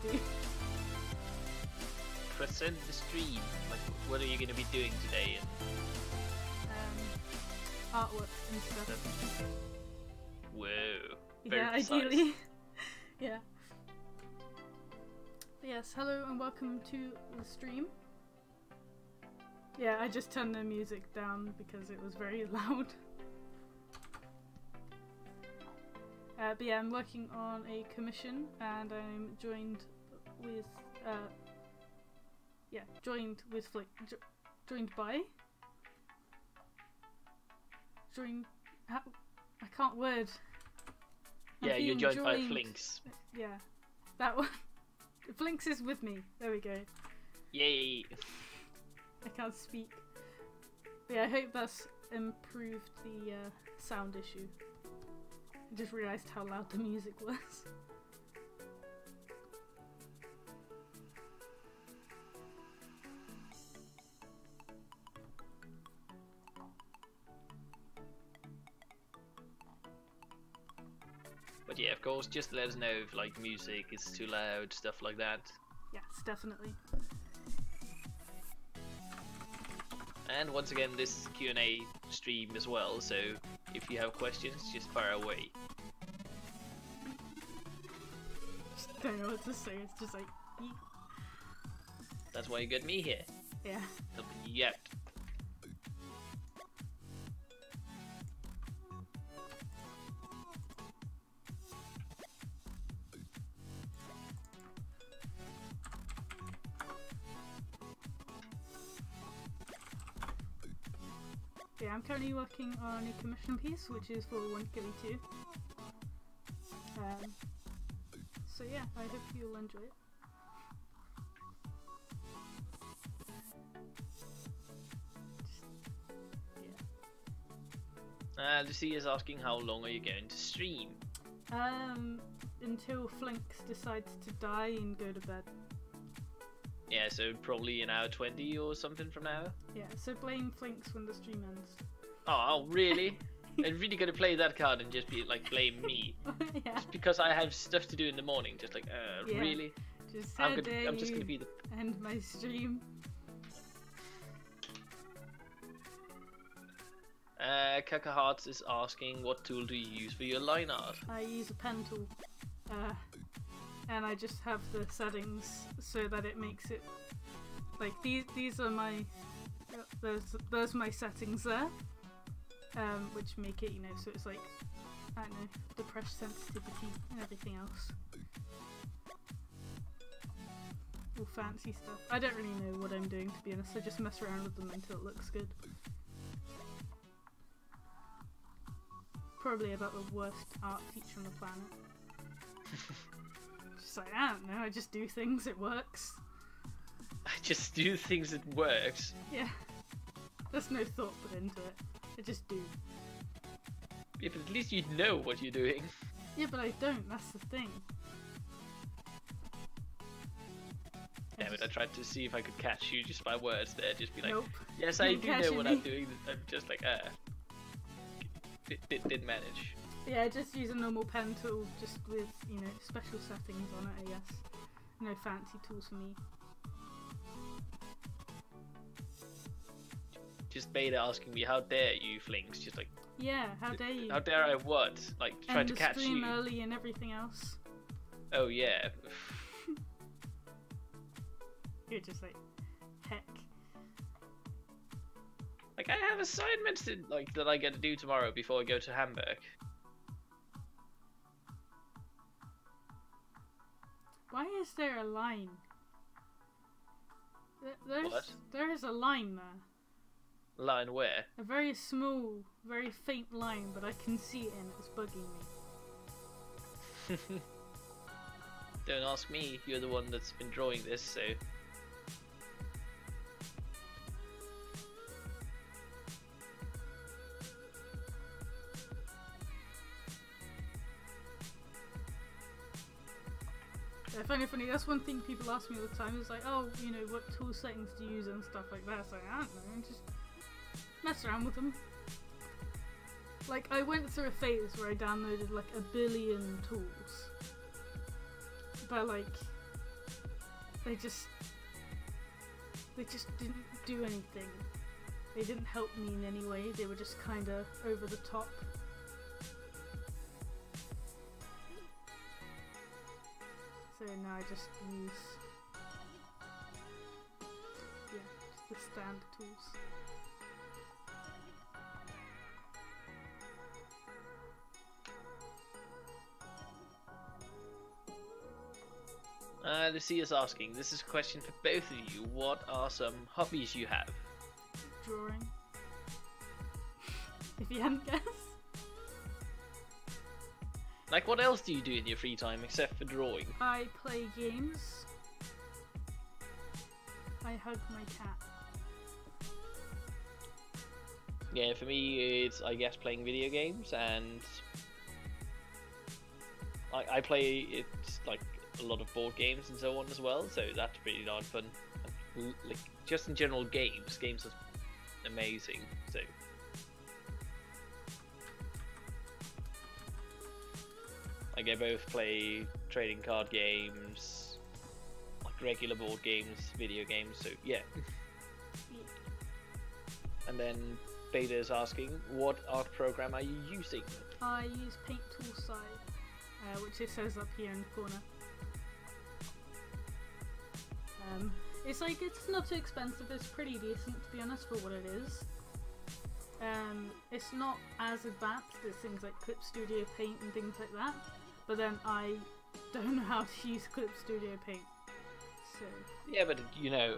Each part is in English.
do. Present the stream. Like, what are you going to be doing today? And Artwork and stuff. whoa. Very Yeah, precise. ideally. Yeah. But yes, hello and welcome to the stream. Yeah, I just turned the music down because it was very loud. But yeah, I'm working on a commission and I'm joined with I can't word. Yeah, you're joined by Flinx. Yeah, that one. Flinx is with me. There we go. Yay! I can't speak. But yeah, I hope that's improved the sound issue. I just realised how loud the music was. But yeah, of course, just let us know if like music is too loud, stuff like that. Yes, definitely. And once again, this is a Q&A stream as well, so if you have questions, just fire away. Just don't know what to say. It's just like, eek. That's why you got me here, Yeah. helping you out. Yeah, I'm currently working on a commission piece, which is for 1Killy 2. So yeah, I hope you'll enjoy it. Yeah. Lucy is asking how long are you going to stream? Until Flinx decides to die and go to bed. Yeah, so probably an hour 20 or something from now. Yeah, so blame Flinx when the stream ends. Oh, really? I'm really gonna play that card and just be like, blame me. Yeah. Just because I have stuff to do in the morning. Just like, Yeah. really? Just I'm just gonna be the... end my stream. Kaka Hearts is asking, what tool do you use for your line art? I use a pen tool. And I just have the settings so that it makes it like these are my there's my settings there, which make it, you know, so it's like, I don't know, the brush sensitivity and everything else, all fancy stuff. I don't really know what I'm doing, to be honest. I just mess around with them until it looks good. Probably about the worst art teacher on the planet. Just like, I don't know, I just do things, it works. I just do things, it works. Yeah. There's no thought put into it. I just do. Yeah, but at least you know what you're doing. Yeah, but I don't, that's the thing. Damn it, I tried to see if I could catch you just by words there, just be like, Nope. yes, I Didn't do catch know what me. I'm doing. I'm just like, didn't manage. Yeah, I just use a normal pen tool, just with, you know, special settings on it, I guess. No fancy tools for me. Just Beta asking me, how dare you, Flinx? Just like, Yeah, how dare you? how dare I what? Like, try End to the catch stream you? early and everything else. Oh yeah. You're just like, heck. Like, I have assignments that I get to do tomorrow before I go to Hamburg. Why is there a line? What? There is a line there. Line where? A very small, very faint line, but I can see it and it's bugging me. Don't ask me, you're the one that's been drawing this, so... I find it funny, that's one thing people ask me all the time, is like, oh, you know, what tool settings do you use and stuff like that. It's like, I don't know, just mess around with them. Like, I went through a phase where I downloaded like 1 billion tools. But like, they just didn't do anything. They didn't help me in any way. They were just kind of over the top. So now I just use just the standard tools. Lucy is asking, this is a question for both of you. What are some hobbies you have? Drawing. If you hadn't guessed. Like, what else do you do in your free time except for drawing? I play games. I hug my cat. Yeah, for me, it's, I guess, playing video games, and I play, it's like a lot of board games and so on as well, so that's pretty darn fun. Like, just in general, games are amazing, so. Like, I both play trading card games, like regular board games, video games, so yeah. And then Beta is asking, what art program are you using? I use Paint Toolside, which it says up here in the corner. It's like, it's not too expensive, it's pretty decent to be honest for what it is. It's not as advanced as things like Clip Studio Paint and things like that, but then I don't know how to use Clip Studio Paint, so... Yeah, but you know,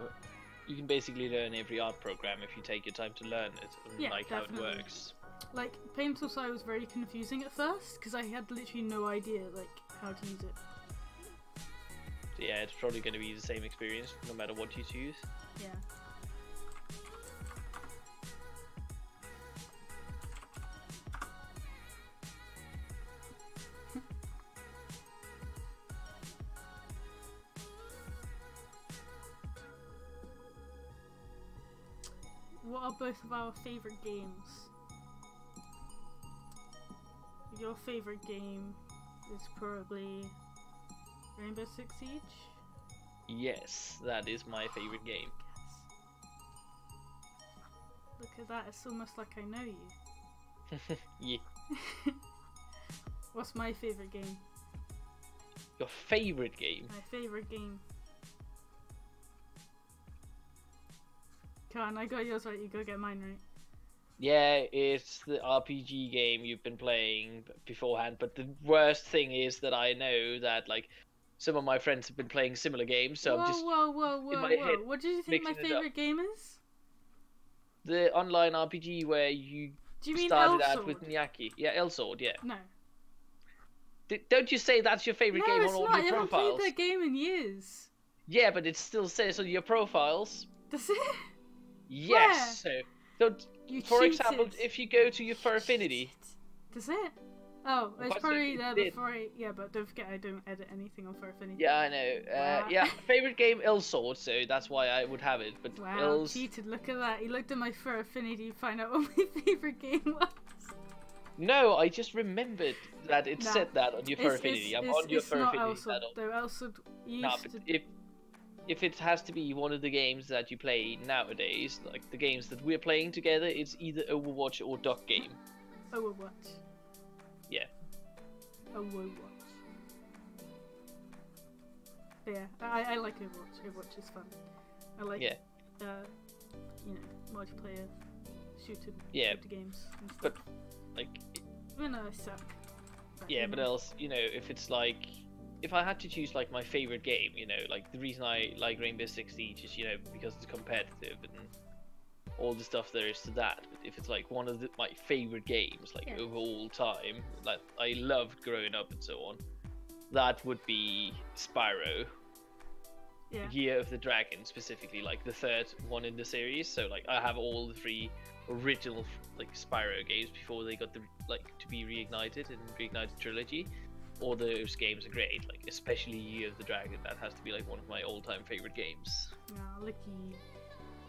you can basically learn every art program if you take your time to learn it, and yeah, like definitely. how it works. Like, Paint Toolside was very confusing at first, because I had literally no idea, like, how to use it. So yeah, it's probably going to be the same experience no matter what you choose. Yeah. What are both of our favourite games? Your favourite game is probably Rainbow Six Siege? Yes, that is my favorite game. Look at that, it's almost like I know you. Yeah. What's my favourite game? Your favorite game? My favourite game. Come on, I got yours right, you go get mine right. Yeah, it's the RPG game you've been playing beforehand, but the worst thing is that I know that, like, some of my friends have been playing similar games, so I'm just whoa, in my head what do you think my mixing it up. favourite game is? The online RPG where you Do you mean started Elsword? out with Miyaki. Yeah, Elsword, yeah. No. Don't you say that's your favorite game on all No, your it's not. I profiles? haven't played that game in years. Yeah, but it still says on your profiles. Does it? Yes. So You for cheated. example, if you go to your Fur Affinity. Does it? Oh, it's What's probably it? there It did. before I... Yeah, but don't forget I don't edit anything on Fur Affinity. Yeah, I know. Wow. Yeah, favorite game Elsword, so that's why I would have it. But Wow, cheated. Look at that. He looked at my Fur Affinity to find out what my favourite game was. No, I just remembered that it Nah. said that on your Fur Affinity. I'm on your Fur not Affinity Elsword, channel. though. Elsword used Nah, but to... if it has to be one of the games that you play nowadays, like the games that we're playing together, it's either Overwatch or Duck Game. Overwatch. Yeah. Overwatch. Yeah, I like Overwatch. Overwatch is fun. I like, Yeah. you know, multiplayer shooter games and stuff. But like, Even though I suck. yeah, but else, you know, if it's like, if I had to choose like my favorite game, you know, like the reason I like Rainbow Six Siege is, you know, because it's competitive and all the stuff there is to that. But if it's like one of my favorite games, like of all time, that I loved growing up and so on, that would be Spyro. Yeah. Year of the Dragon, specifically, like the third one in the series. So like I have all the three original like Spyro games before they got to be reignited in Reignited Trilogy. All those games are great, like especially Year of the Dragon. That has to be like one of my all-time favorite games. Aw, Licky.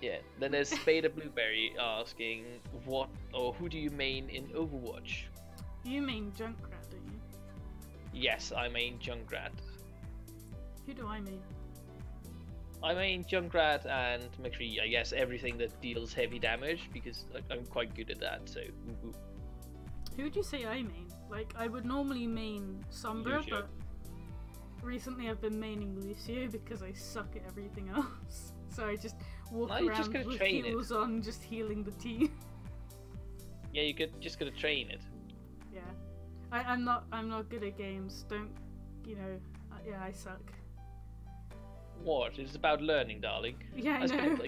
Yeah. Then there's Beta Blueberry asking what or who do you main in Overwatch? You mean Junkrat, don't you? Yes, I main Junkrat. Who do I mean? I main Junkrat and McCree, I guess everything that deals heavy damage because like, I'm quite good at that. So. Woo-hoo. Who would you say I main? Like, I would normally main Sombra, Lucio. but recently I've been maining Lucio because I suck at everything else. So I just walk No, you just around gotta with train heals on, just healing the team. Yeah, you just gotta train it. Yeah, I'm not good at games. Don't, you know? Yeah, I suck. What? It's about learning, darling. Yeah, I know. Spent,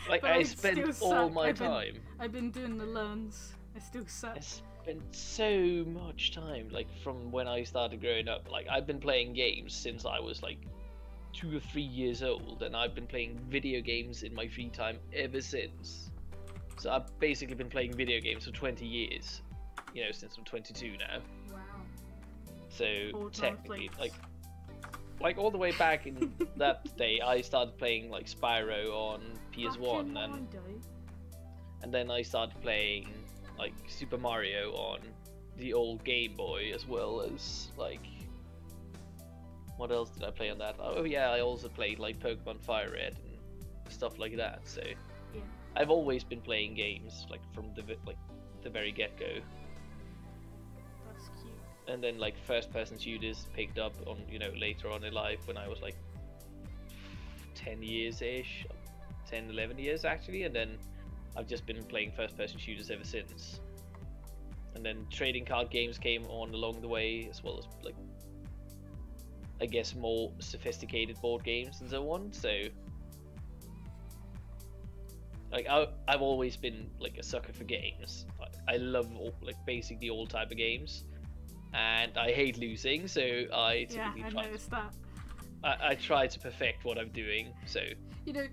like But I still spent suck. all my time. I've been doing the learns. I still suck. I spent so much time, like from when I started growing up. Like I've been playing games since I was like 2 or 3 years old, and I've been playing video games in my free time ever since. So I've basically been playing video games for 20 years. You know, since I'm 22 now. Wow. So Old technically, Flinx. like all the way back in that day, I started playing like Spyro on PS1, and then I started playing like Super Mario on the old Game Boy, as well as like what else did I play on that? Oh yeah, I also played like Pokemon Fire Red and stuff like that. So Yeah. I've always been playing games like from the very get-go. That's cute. And then like first-person shooters picked up on, you know, later on in life when I was like 10 years-ish, 10, 11 years actually, and then I've just been playing first-person shooters ever since. And then trading card games came on along the way, as well as like, I guess, more sophisticated board games and so on. So like I've always been like a sucker for games. I love like basically all type of games, and I hate losing, so I typically I noticed that. I try to perfect what I'm doing. So You know,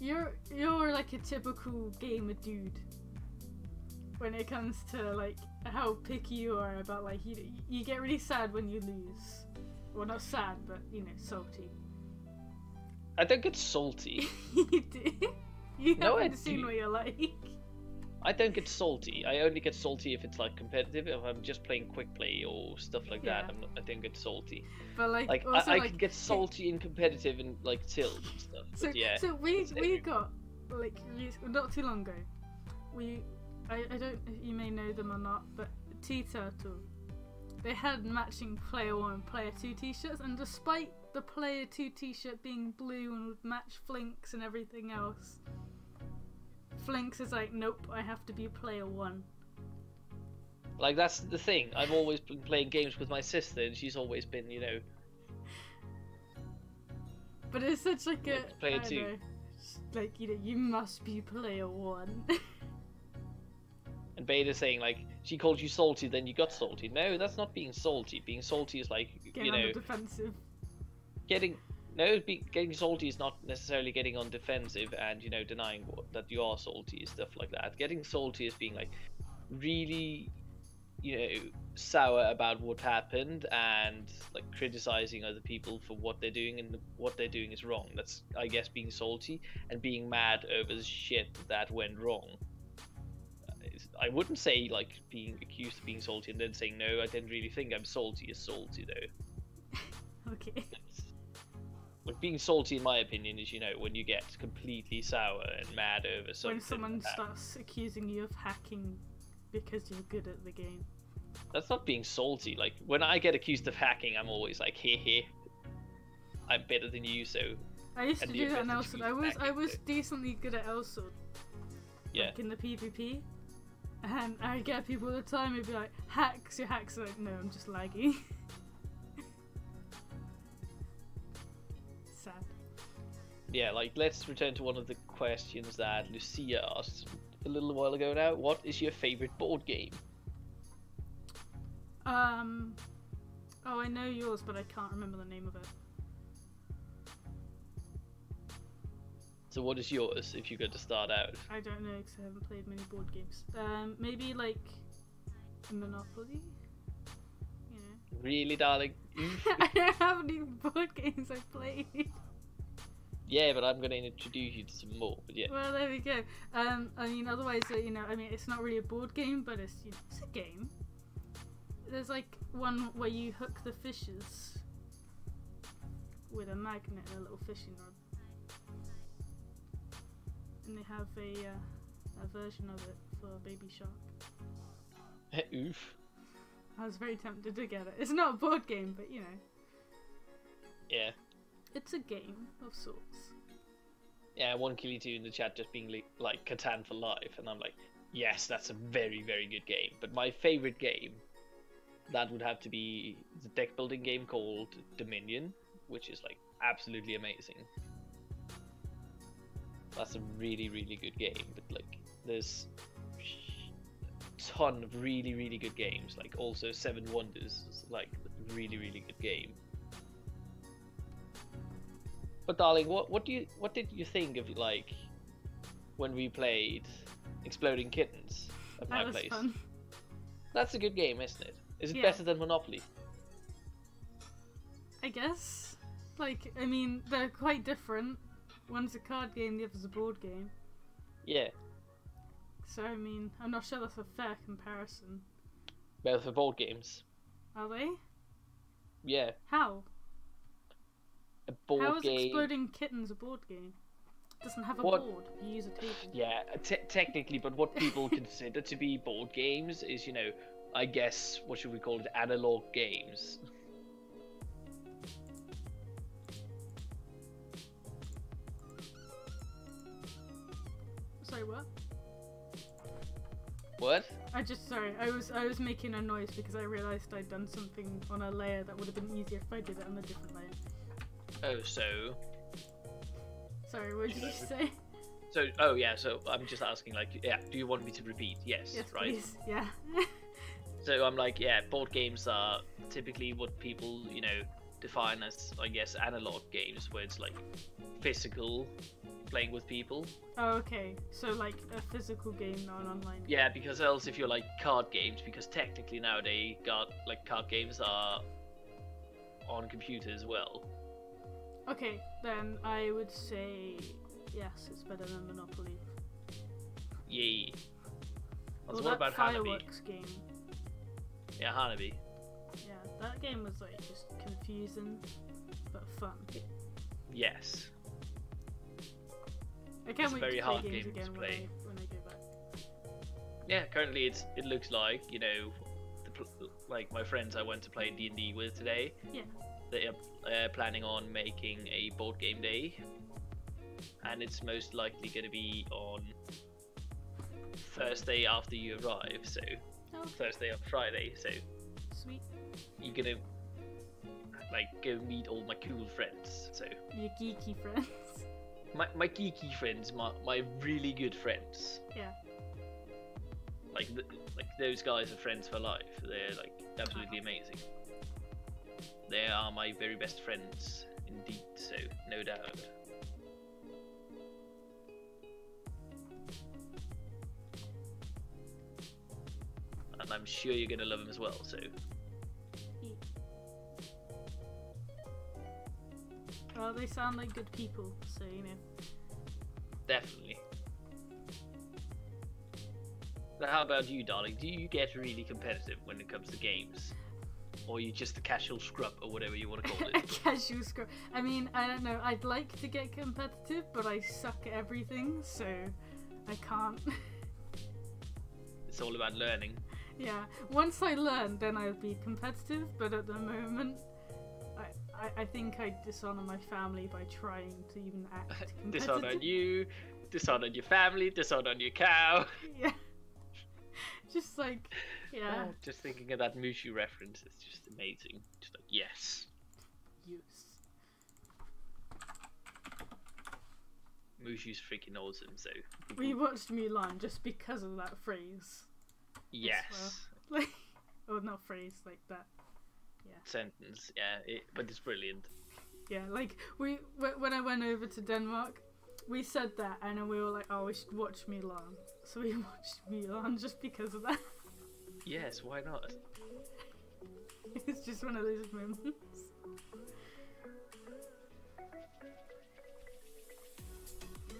you're like a typical gamer dude when it comes to like how picky you are about like you get really sad when you lose. Well, not sad, but you know, salty. I don't get salty. You do. You No, haven't I seen do. what you're like. I don't get salty. I only get salty if it's like competitive. If I'm just playing quick play or stuff like Yeah. that, I don't get salty. But like, Like also, I like, can get salty and competitive and like tilt and stuff. So, But yeah. so we it's got like not too long ago. I don't you may know them or not, but T-Turtle. They had matching Player 1 and Player 2 t-shirts, and despite the Player 2 t-shirt being blue and would match Flinx and everything else, Flinx is like, nope, I have to be Player 1. Like that's the thing. I've always been playing games with my sister, and she's always been, you know. But it's such like a Like Player I don't 2. know, like, you know, you must be Player 1. And Beta saying like, she called you salty, then you got salty. No, that's not being salty. Being salty is like, Getting you on know, the defensive. getting salty is not necessarily getting on defensive and, you know, denying that you are salty and stuff like that. Getting salty is being like really, you know, sour about what happened and like criticizing other people for what they're doing, and what they're doing is wrong. That's, I guess, being salty. And being mad over the shit that went wrong. I wouldn't say like being accused of being salty and then saying no, I didn't really think I'm salty is salty though. Okay. Like being salty, in my opinion, is, you know, when you get completely sour and mad over something. When someone starts accusing you of hacking because you're good at the game. That's not being salty. Like when I get accused of hacking, I'm always like, heh, I'm better than you, so. I used to And do you're that in better Elsword. to I was hacking, decently good at Elsword. Yeah. Like in the PvP. And I get people all the time who'd be like, hacks, your hacks. Like, no, I'm just laggy. Sad. Yeah, like let's return to one of the questions that Lucia asked a little while ago now. What is your favorite board game? Oh, I know yours, but I can't remember the name of it. So what is yours, if you got to start out? I don't know because I haven't played many board games. Maybe like Monopoly? You know. Really, darling? I don't have any board games I've played. Yeah, but I'm going to introduce you to some more, but yeah. Well, there we go. I mean, otherwise, you know, I mean, it's not really a board game, but it's, you know, it's a game. There's like one where you hook the fishes. with a magnet and a little fishing rod. And they have a version of it for Baby Shark. Oof. I was very tempted to get it. It's not a board game, but you know. Yeah. It's a game of sorts. Yeah, 1Killy2 in the chat just being like Catan for life, and I'm like, yes, that's a very, very good game. But my favorite game, that would have to be the deck building game called Dominion, which is like absolutely amazing. That's a really, really good game, but like there's a ton of really, really good games. Like also Seven Wonders is like a really, really good game. But darling, what did you think of like when we played Exploding Kittens at my place? Fun. That's a good game, isn't it? Is it Yeah. better than Monopoly? I guess. Like, I mean, they're quite different. One's a card game, the other's a board game. Yeah. So, I mean, I'm not sure that's a fair comparison. Both are board games. Are they? Yeah. How? A board How is game. Exploding Kittens a board game? It doesn't have a What? board. You use a table. Yeah, technically, but what people consider to be board games is, you know, I guess, what should we call it, analog games. Sorry, what? What? I was making a noise because I realised I'd done something on a layer that would have been easier if I did it on a different layer. Oh, so... Sorry, what did you say? So, oh yeah, so I'm just asking, like, yeah, do you want me to repeat? Yes, Yes, right? please. Yeah. So I'm like, yeah, board games are typically what people, you know, define as, I guess, analog games, where it's like physical, playing with people. Oh, okay. So like a physical game, not an online. Yeah, because else if you're like card games, because technically nowadays, card games are on computer as well. Okay, then I would say yes, it's better than Monopoly. Yay. Well, So that what about Hanabi? fireworks game. Yeah, Hanabi. Yeah, that game was like just confusing, but fun. Yes. I can't It's a wait very to play hard games game to again play. when I go back. Yeah, currently it looks like, you know, like my friends I went to play D&D with today. Yeah. They are planning on making a board game day, and it's most likely going to be on Thursday after you arrive, so Oh, Thursday or Friday, so sweet. you're gonna like go meet all my cool friends. So Your geeky friends. my geeky friends, my really good friends. Yeah. Like those guys are friends for life. They're like absolutely amazing. They are my very best friends indeed, so no doubt. And I'm sure you're gonna love them as well, so Yeah. Well, they sound like good people, so you know. definitely. So how about you, darling? Do you get really competitive when it comes to games? Or are you just a casual scrub, or whatever you want to call A it? casual scroll. I mean, I don't know. I'd like to get competitive, but I suck at everything, so I can't. It's all about learning. Yeah. Once I learn, then I'll be competitive. But at the moment, I think I dishonor my family by trying to even act competitive. Dishonor you, dishonor your family, dishonor your cow. Yeah. Just like, yeah. Just thinking of that Mushu reference, it's just amazing. Just like, yes. Use. Mushu's freaking awesome, so... We watched Mulan just because of that phrase. Yes. Well. Like, oh, not phrase, like that. Yeah. Sentence, yeah, but it's brilliant. Yeah, like, when I went over to Denmark, we said that, and then we were like, oh, we should watch Mulan. So we watched Mulan just because of that. Yes, why not? It's just one of those moments.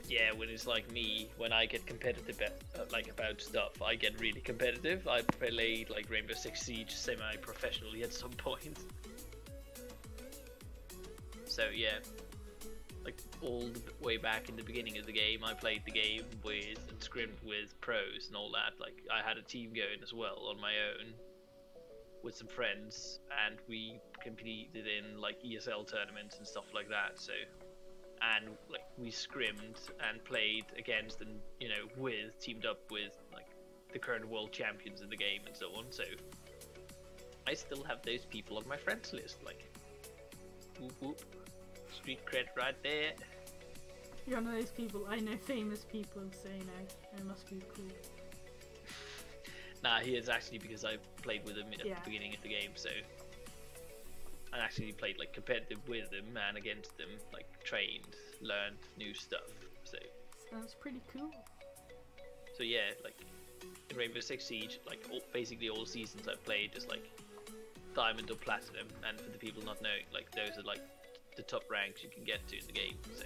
Yeah, when it's like me, when I get competitive like about stuff, I get really competitive. I played like Rainbow Six Siege semi-professionally at some point. So yeah, like all the way back in the beginning of the game, I played the game with and scrimmed with pros and all that. Like I had a team going as well on my own with some friends, and we competed in like ESL tournaments and stuff like that. So, and like we scrimmed and played against and teamed up with like the current world champions in the game and so on. So I still have those people on my friends list. Like, whoop whoop, street cred right there. You're one of those people. I know famous people saying I must be cool. Nah, he is actually because I played with him at the beginning of the game, so I actually played like competitive with him and against him, like trained, learned new stuff. So sounds pretty cool. So yeah, like in Rainbow Six Siege, like basically all seasons I've played is like Diamond or Platinum, and for the people not knowing, like those are like the top ranks you can get to in the game. So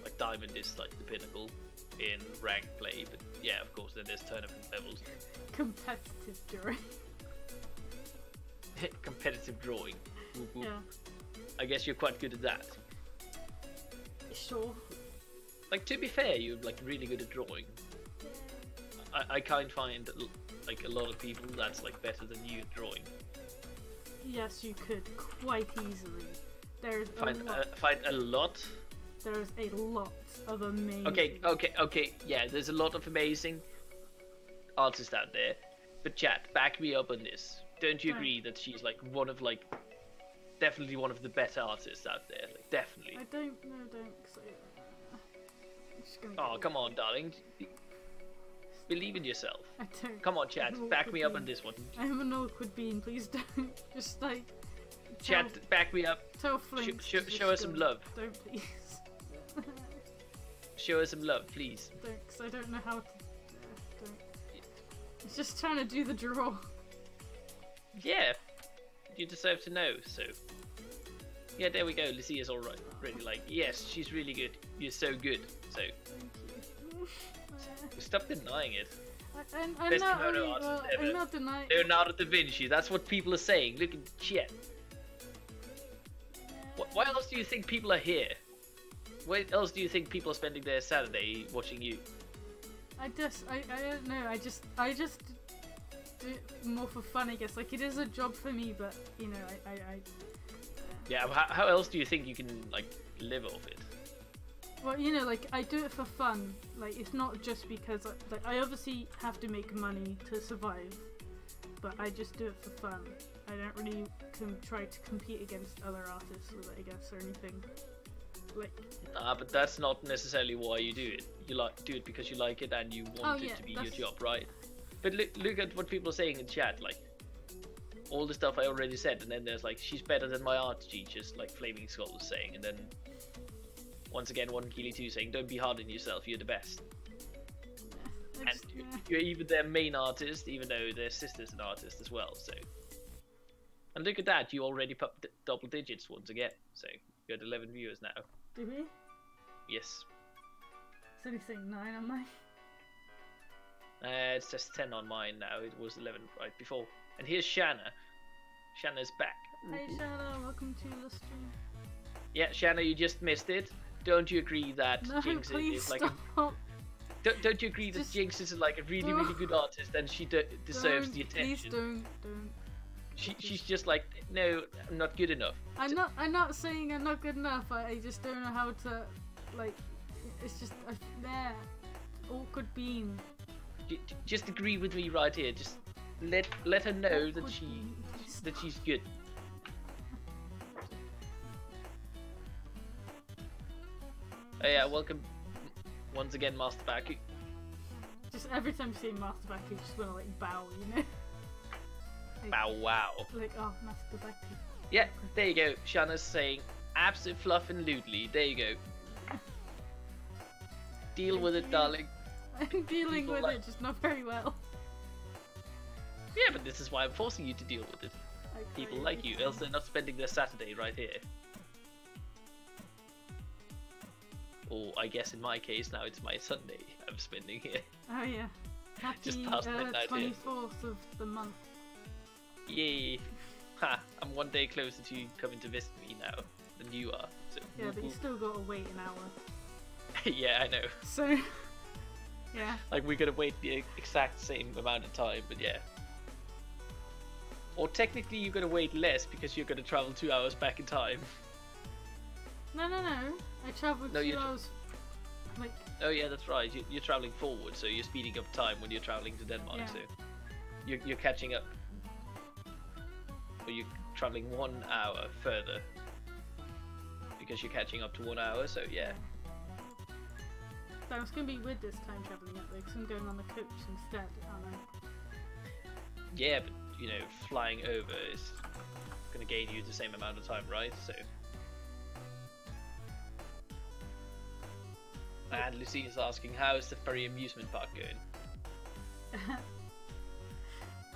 like Diamond is like the pinnacle in ranked play, but yeah, of course then there's tournament levels. Competitive drawing. Competitive drawing. Whoop, whoop. Yeah. I guess you're quite good at that. Sure. Like to be fair, you're like really good at drawing. I can't find like a lot of people that's like better than you at drawing. Yes, you could quite easily. There's find a lot. There's a lot of amazing. Okay. Yeah, there's a lot of amazing artists out there. But chat, back me up on this. Don't you agree that she's like definitely one of the better artists out there? Like definitely. I don't. Cause I'm just gonna oh, come on, darling. Believe in yourself. I don't. Come on, chat, back me up on this one. I'm an awkward bean. Please don't. Just like. Chat, back me up. Tell Flinx. Show us some love. Don't please. Show us some love, please. Don't, cause I don't know how to. Don't. It's just trying to do the draw. Yeah, you deserve to know. So, yeah, there we go. Lucia's all right. Really, like, yes, she's really good. You're so good. So, stop denying it. I'm not denying. Leonardo da Vinci. That's what people are saying. Look at the chat. Why else do you think people are here? Why else do you think people are spending their Saturday watching you? I don't know. I just do it more for fun, I guess. Like it is a job for me, but you know, Yeah. How else do you think you can like live off it? Well, you know, like I do it for fun. Like it's not just because like I obviously have to make money to survive, but I just do it for fun. I don't really try to compete against other artists with it, I guess, or anything. Like. But that's not necessarily why you do it. You do it because you like it and you want it to be your job, right? But look at what people are saying in chat, like all the stuff I already said, and then there's like she's better than my art teachers, like Flaming Skull is saying, and then once again One Keely 2 saying don't be hard on yourself, you're the best. And you're even their main artist, even though their sister's an artist as well. So, and look at that, you already popped double digits once again. So you got 11 viewers now. Do we? Yes. It's only saying 9 on mine. It's just 10 on mine now. It was 11 right before. And here's Shanna. Shanna's back. Hey Shanna, welcome to the stream. Yeah, Shanna, you just missed it. Don't you agree that Jinxit is like a... Don't you agree that Jinx is like a really, really good artist and she deserves the attention? Please don't. She's just like, no, I'm not good enough. I'm not saying I'm not good enough. I just don't know how to, like, it's just there. Awkward bean. Just agree with me right here. Just let her know that she's good. Oh yeah, welcome once again, Master Baku. Just every time you say Master Baku, just wanna like bow, you know? Like, bow wow. Like, oh, Master Baku. Yeah, there you go. Shanna's saying absolute fluff and loodly. There you go. Deal with it, darling. I'm dealing with it, just not very well. Yeah, but this is why I'm forcing you to deal with it. People like you, else they're not spending their Saturday right here. Or I guess in my case now it's my Sunday I'm spending here. Oh yeah. Happy Just past midnight 24th of the month. Yay. ha, I'm one day closer to you coming to visit me now than you are. So, Yeah, but you still gotta wait an hour. yeah, I know. So, yeah. Like, we're gonna wait the exact same amount of time, but yeah. Or technically you're gonna wait less because you're gonna travel 2 hours back in time. No. I travelled 2 hours. Like. Oh yeah, that's right. You're traveling forward, so you're speeding up time when you're traveling to Denmark. Yeah. So you're catching up. Or you're traveling 1 hour further because you're catching up to 1 hour. So yeah. So it's gonna be weird this time travelling up there because I'm going on the coach instead, aren't I? Yeah, but you know, flying over is gonna gain you the same amount of time, right? So. And Lucina's asking, how is the ferry amusement park going?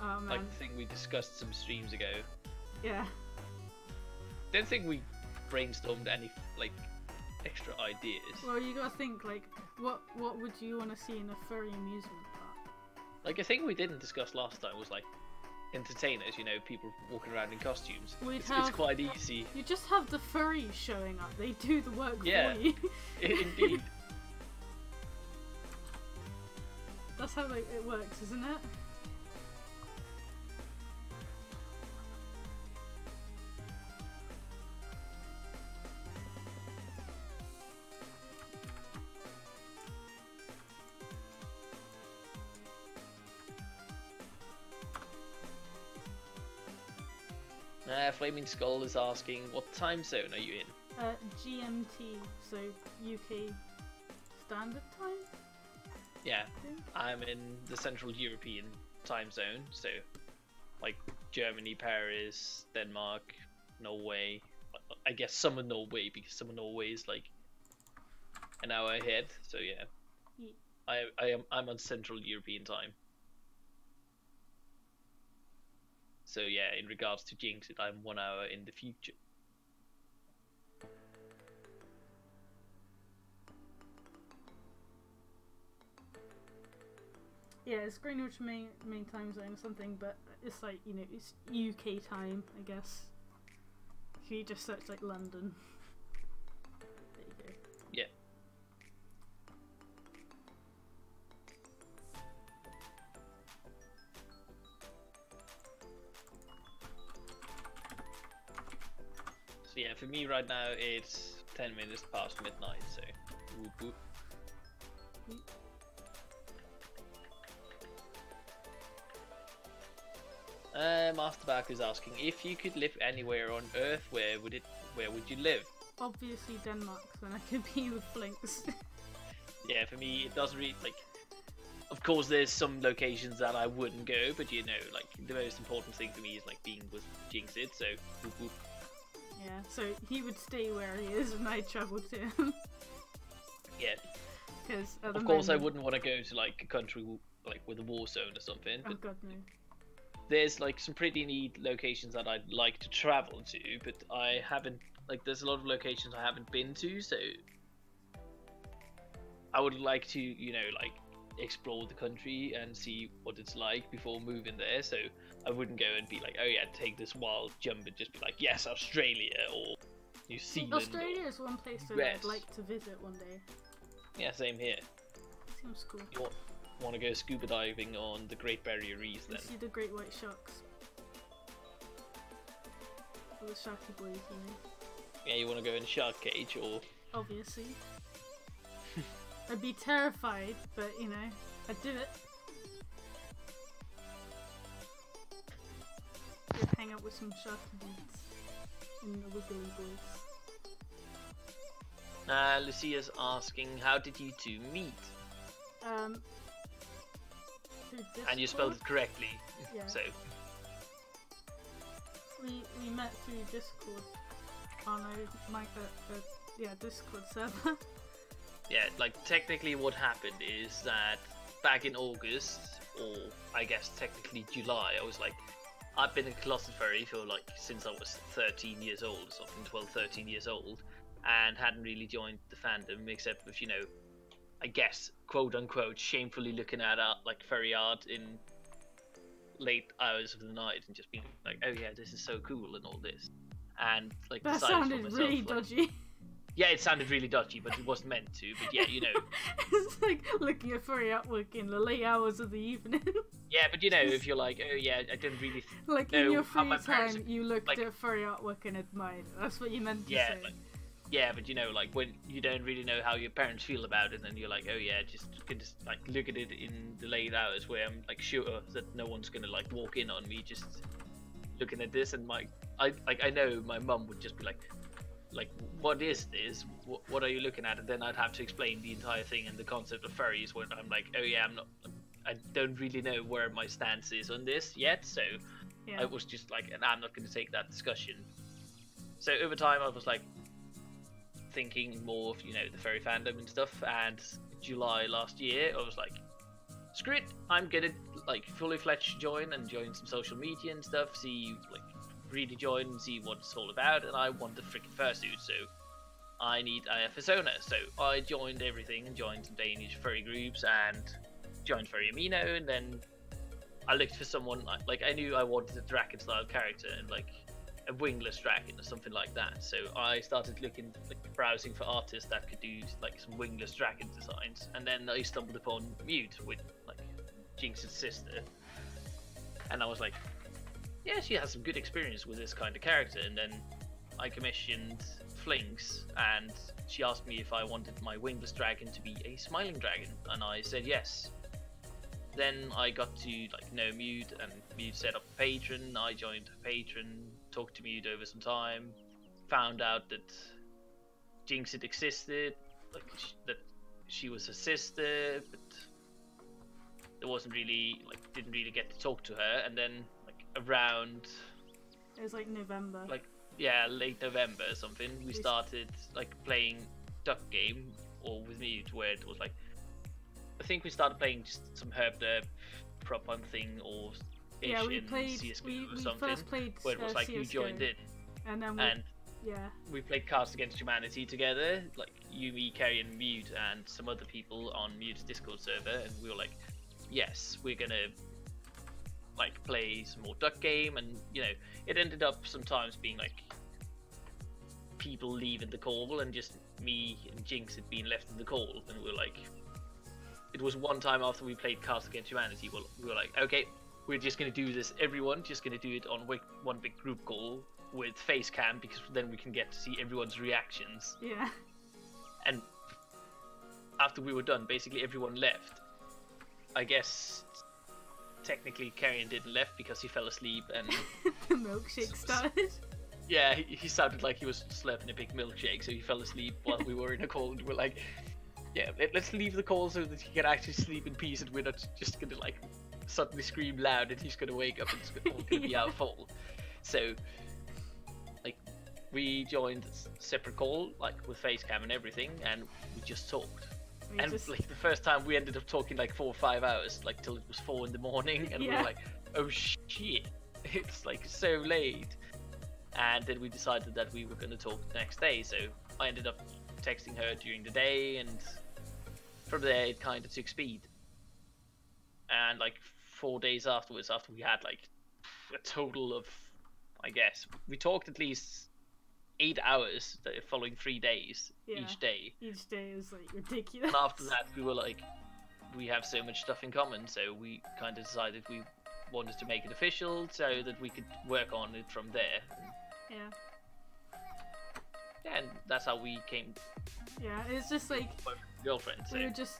Oh man. Like the thing we discussed some streams ago. Yeah. Don't think we brainstormed any like extra ideas. Well, you gotta think like, what would you want to see in a furry amusement park? Like a thing we didn't discuss last time was like entertainers. You know, people walking around in costumes. It's quite easy. You just have the furries showing up. They do the work for you. Indeed. That's how it works, isn't it? Flaming Skull is asking, what time zone are you in? GMT, so UK Standard Time? Yeah, I'm in the Central European time zone, so like Germany, Paris, Denmark, Norway. I guess some of Norway because some of Norway is like an hour ahead. So yeah, I'm on Central European time. So yeah, in regards to Jinxit, I'm 1 hour in the future. Yeah, it's Greenwich main time zone or something, but it's like, you know, it's UK time, I guess. If you just search like London. There you go. Yeah. So yeah, for me right now it's 10 minutes past midnight, so whoop whoop. Masterback is asking, if you could live anywhere on Earth, where would you live? Obviously Denmark, then I could be with Flinx. Yeah, for me it doesn't really, like, of course there's some locations that I wouldn't go, but you know, like, the most important thing for me is like being with Jinxit, so whoop whoop. Yeah, so he would stay where he is and I'd travel to him. Yeah. Because of course I wouldn't want to go to like a country like with a war zone or something. Oh god, no. There's like some pretty neat locations that I'd like to travel to, but I haven't, like, there's a lot of locations I haven't been to, so I would like to, you know, like, explore the country and see what it's like before moving there, so I wouldn't go and be like, oh yeah, take this wild jump and just be like, yes, Australia or New Zealand. Australia is one place that I'd like to visit one day. Yeah, same here. Seems cool. You want to go scuba diving on the Great Barrier Reef then? See the great white sharks. All the sharky boys, you know. Yeah, you want to go in a shark cage or... Obviously. I'd be terrified, but you know, I'd do it. Go hang out with some sharky dudes in the wiggly boys. Lucia's asking, how did you two meet? And you spelled it correctly. Yeah. So we met through Discord on a Discord server. Yeah, like technically what happened is that back in August, or I guess technically July, I was like, I've been a closet furry for like since I was 13 years old or something, 12, 13 years old, and hadn't really joined the fandom except with, you know, I guess, quote unquote, shamefully looking at like furry art in late hours of the night and just being like, oh yeah, this is so cool and all this, and like That decided for sounded myself, really like, dodgy. yeah, it sounded really dodgy, but it wasn't meant to. But yeah, you know. It's like looking at furry artwork in the late hours of the evening. Yeah, but you know, if you're like, oh yeah, I didn't really Like know in your how free my parents, time, you looked like, at furry artwork and admired it. That's what you meant to yeah, say. like, yeah, but you know, like when you don't really know how your parents feel about it, and you're like, oh yeah, just can just like look at it in the late hours where I'm like sure that no one's gonna like walk in on me just looking at this, and I know my mum would just be like, what is this? What are you looking at? And then I'd have to explain the entire thing and the concept of furries. When I'm like, oh yeah, I don't really know where my stance is on this yet, so Yeah. I was just like, and I'm not going to take that discussion. So over time, I was like thinking more of, you know, the furry fandom and stuff. And July last year, I was like, screw it, I'm gonna like fully fledged join some social media and stuff. See, like, really join and see what it's all about. And I want the freaking fursuit, so I need a persona. So I joined everything and joined some Danish furry groups and joined Furry Amino, and then I looked for someone like I knew I wanted a dragon style character and like a wingless dragon or something like that. So I started looking, like, browsing for artists that could do like some wingless dragon designs, and then I stumbled upon Mute with like Jinx's sister, and I was like, yeah, she has some good experience with this kind of character. And then I commissioned Flinx, and she asked me if I wanted my wingless dragon to be a smiling dragon, and I said yes. Then I got to like know Mute, and Mute set up a patron. I joined a patron, talked to Mute over some time, found out that Jinxit existed, like that she was her sister, but there wasn't really didn't really get to talk to her. And then like around, It was like November. like, yeah, late November or something, we started like playing Duck Game, or with Mute, where it was like, I think we started playing just some herb derp prop hunt thing, or Yeah, we in played. CS:GO We or something, first played where it was like you CS:GO, joined in, and then and yeah, we played Cards Against Humanity together, like you, me, Carrie, and Mute, and some other people on Mute's Discord server, and we were like, yes, we're gonna like play some more Duck Game. And you know, it ended up sometimes being like people leaving the call and just me and Jinx had been left in the call, and we were like, it was one time after we played Cards Against Humanity, we were like, okay, we're just gonna do this, everyone just gonna do it on one big group call with face cam, because then we can get to see everyone's reactions. yeah. And after we were done, basically everyone left. I guess technically Carrion didn't left because he fell asleep, and The milkshake started. yeah, he sounded like he was slurping a big milkshake, so he fell asleep while we were in a call. And we're like, yeah, let's leave the call so that he can actually sleep in peace, and we're not just gonna like suddenly scream loud and he's gonna wake up and it's all gonna be our fault. So like we joined a separate call, like with face cam and everything, and we just talked. And like the first time we ended up talking like 4 or 5 hours, like till it was 4 in the morning, and we were like, oh shit, it's like so late. And then we decided that we were going to talk the next day, so I ended up texting her during the day, and from there it kind of took speed. And like 4 days afterwards, after we had like a total of, I guess, we talked at least 8 hours the following 3 days, each day. Each day is like ridiculous. And after that, we were like, we have so much stuff in common, so we kind of decided we wanted to make it official so that we could work on it from there. Yeah. Yeah, and that's how we came Yeah, it's just like girlfriend. So we were just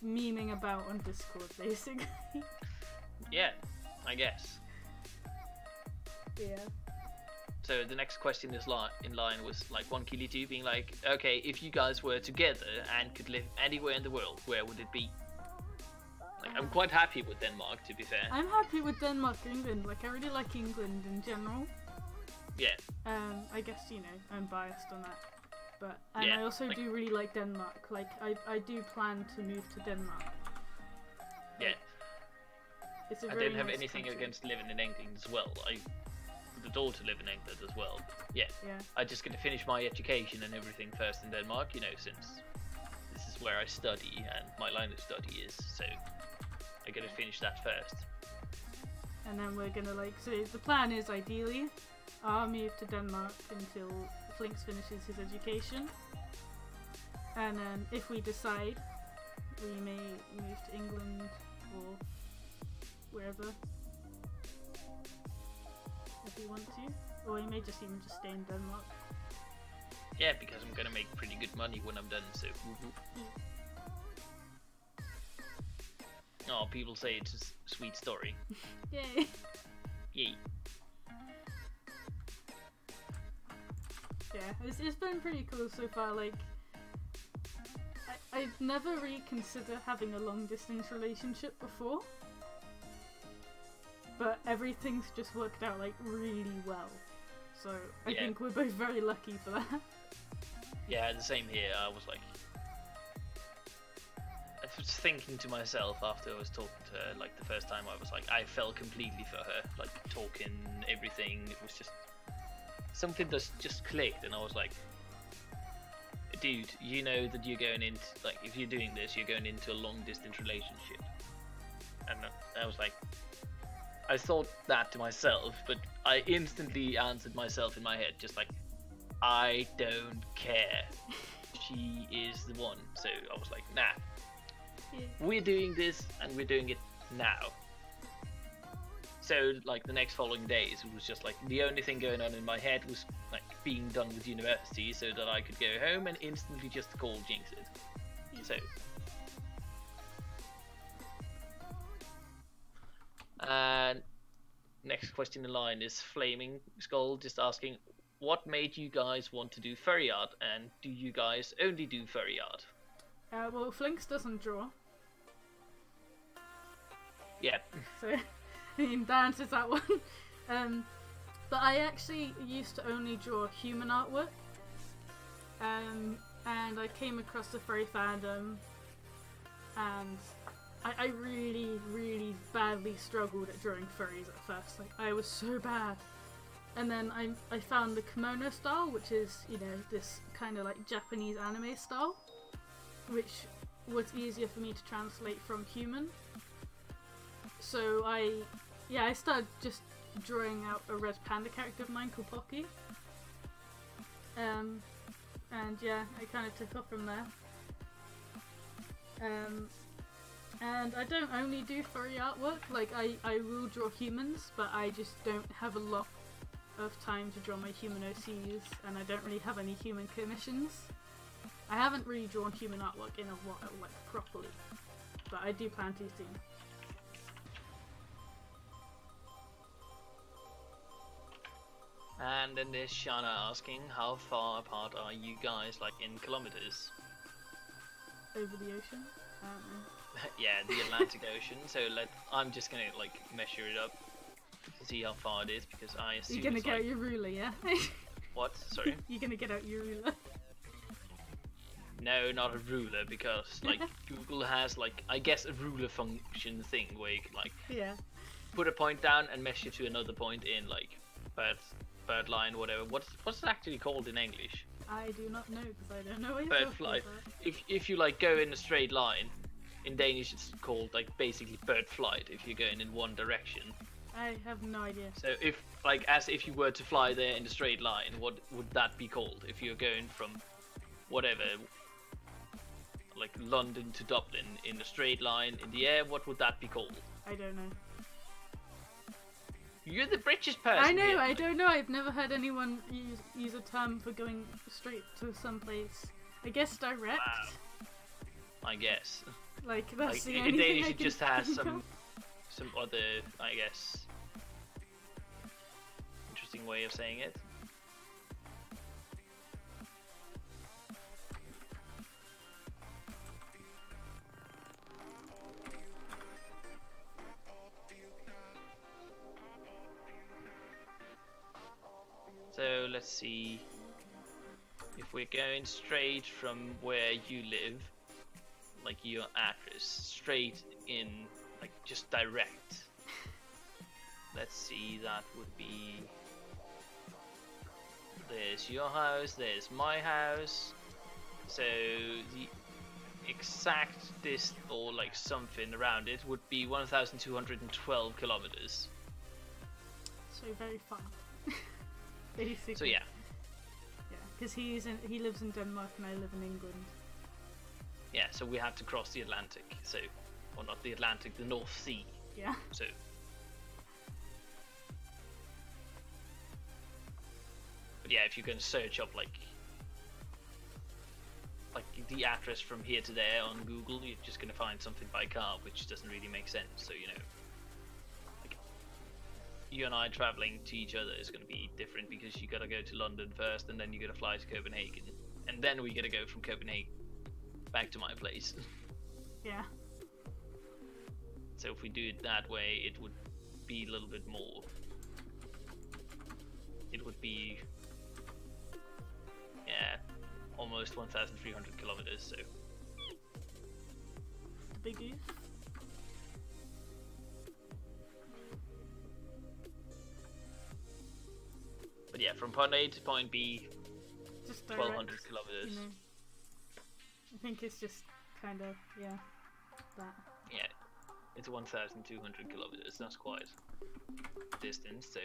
memeing about on Discord, basically. yeah, I guess. Yeah. So the next question is in line was like 1Killy2 being like, okay, if you guys were together and could live anywhere in the world, where would it be? Like, I'm quite happy with Denmark, to be fair. I'm happy with Denmark, England. Like, I really like England in general. Yeah. I guess, you know, I'm biased on that. But, and yeah, I also like, do really like Denmark. Like, I do plan to move to Denmark. Yeah. It's a I very don't have nice anything country. against living in England as well. I would adore to live in England as well. Yeah. I'm just going to finish my education and everything first in Denmark, you know, since this is where I study and my line of study is, so I got to finish that first. And then we're gonna like, so the plan is ideally I'll move to Denmark until Flinx finishes his education. And then if we decide, we may move to England or wherever if we want to. Or we may just even just stay in Denmark. Yeah, because I'm gonna make pretty good money when I'm done, so. Oh, people say it's a sweet story. Yay! Yay. Yeah, it's been pretty cool so far. Like, I've never really considered having a long distance relationship before, but everything's just worked out like really well. So I think we're both very lucky for that. Yeah, the same here. I was like, I was thinking to myself after I was talking to her, like the first time I was like, I fell completely for her, like talking, everything. It was just something that just clicked, and I was like, dude, you know that you're going into, like, if you're doing this, you're going into a long distance relationship. And I was like, I thought that to myself, but I instantly answered myself in my head, just like, I don't care. She is the one. So I was like, nah, we're doing this, and we're doing it now. So like the next following days, it was just like the only thing going on in my head was like being done with university, so that I could go home and instantly just call Jinxit. So. And next question in line is Flaming Skull, just asking, what made you guys want to do furry art, and do you guys only do furry art? Well, Flinx doesn't draw. Yeah. So, I mean, that answers that one. But I actually used to only draw human artwork. And I came across the furry fandom, and I really, really badly struggled at drawing furries at first. Like, I was so bad. And then I found the kimono style, which is, you know, this kind of like Japanese anime style, which was easier for me to translate from human. So I started drawing out a red panda character of mine called Pocky. And yeah, I kind of took off from there. And I don't only do furry artwork, like I will draw humans, but I just don't have a lot of time to draw my human OCs, and I don't really have any human commissions. I haven't really drawn human artwork in a while, like properly, but I do plan to soon. And then there's Shana asking, how far apart are you guys, like in kilometers? Over the ocean? Yeah, the Atlantic Ocean. So I'm just gonna like measure it up to see how far it is, because I assume you're gonna it's get like... out your ruler, yeah? What? Sorry? You're gonna get out your ruler. No, not a ruler, because like Google has like, I guess, a ruler function thing where you can like put a point down and measure to another point in like bird line, whatever. What's it actually called in English? I do not know, because I don't know what bird flight. If you like go in a straight line, in Danish it's called like basically bird flight if you're going in one direction. I have no idea. So if like, as if you were to fly there in a straight line, what would that be called? If you're going from whatever, like London to Dublin in a straight line in the air, what would that be called? I don't know. You're the British person. I know, here. I don't know. I've never heard anyone use a term for going straight to someplace. I guess direct. Wow. I guess. Like that's like, the in only Danish thing it just has think some of. other, I guess, interesting way of saying it. So let's see, if we're going straight from where you live, like your address, straight in, like just direct. Let's see, that would be, there's your house, there's my house. So the exact distance, or like something around it, would be 1,212 kilometers. so very fun. Basically. So yeah. Yeah, because he lives in Denmark and I live in England. Yeah, so we have to cross the Atlantic. So, or not the Atlantic, the North Sea. Yeah. So. But yeah, if you can search up like the address from here to there on Google, you're just gonna find something by car, which doesn't really make sense. So you know, like you and I traveling to each other is gonna be different because you gotta go to London first, and then you gotta fly to Copenhagen, and then we gotta go from Copenhagen back to my place. Yeah. So if we do it that way, it would be a little bit more. It would be, yeah, almost 1,300 kilometers. So the biggie. But yeah, from point A to point B, Just 1,200 kilometers. You know, I think it's just kind of, yeah, that. Yeah, it's 1,200 kilometers. That's quite a distance. So.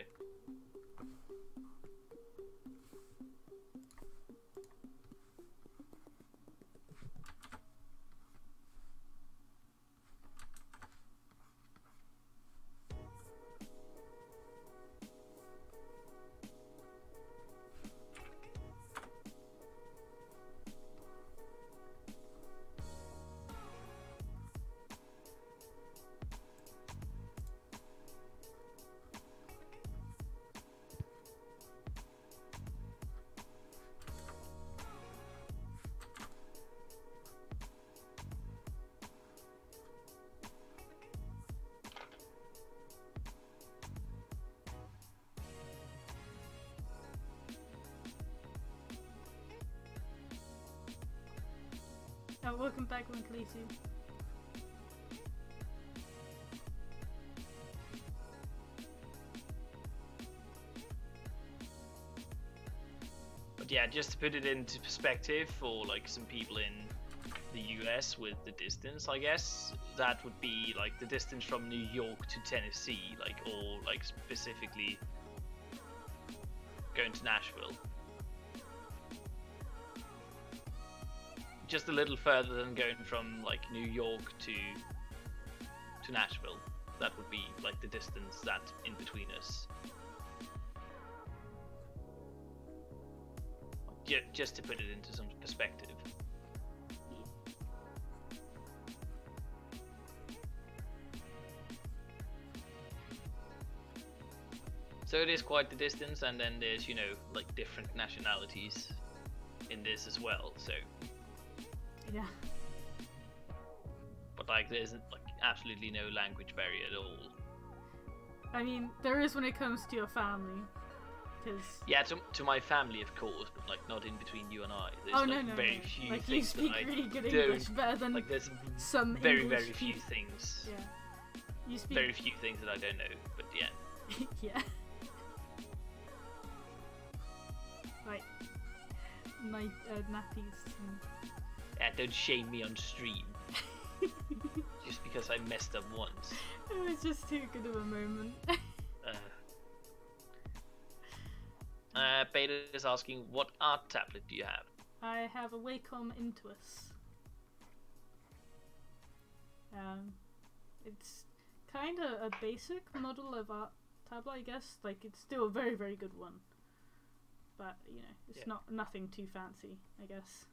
Oh, welcome back, Winkleetu. But yeah, just to put it into perspective for like some people in the US with the distance, I guess that would be like the distance from New York to Tennessee, like, or like specifically going to Nashville. Just a little further than going from like New York to Nashville. That would be like the distance that in between us. Just to put it into some perspective. So it is quite the distance, and then there's, you know, like different nationalities in this as well. So. Yeah. But like there's like absolutely no language barrier at all. I mean, there is when it comes to your family, because yeah, to my family of course, but like not in between you and I. There's very few like things you speak that really I good don't, English, better than like there's some very English few people. things. Yeah. You speak Very few things that I don't know, but yeah. yeah. Like nappies. Yeah, don't shame me on stream. Just because I messed up once. It was just too good of a moment. Beta is asking, what art tablet do you have? I have a Wacom Intuos. It's kind of a basic model of art tablet, I guess. Like, it's still a very, very good one. But, you know, it's nothing too fancy, I guess.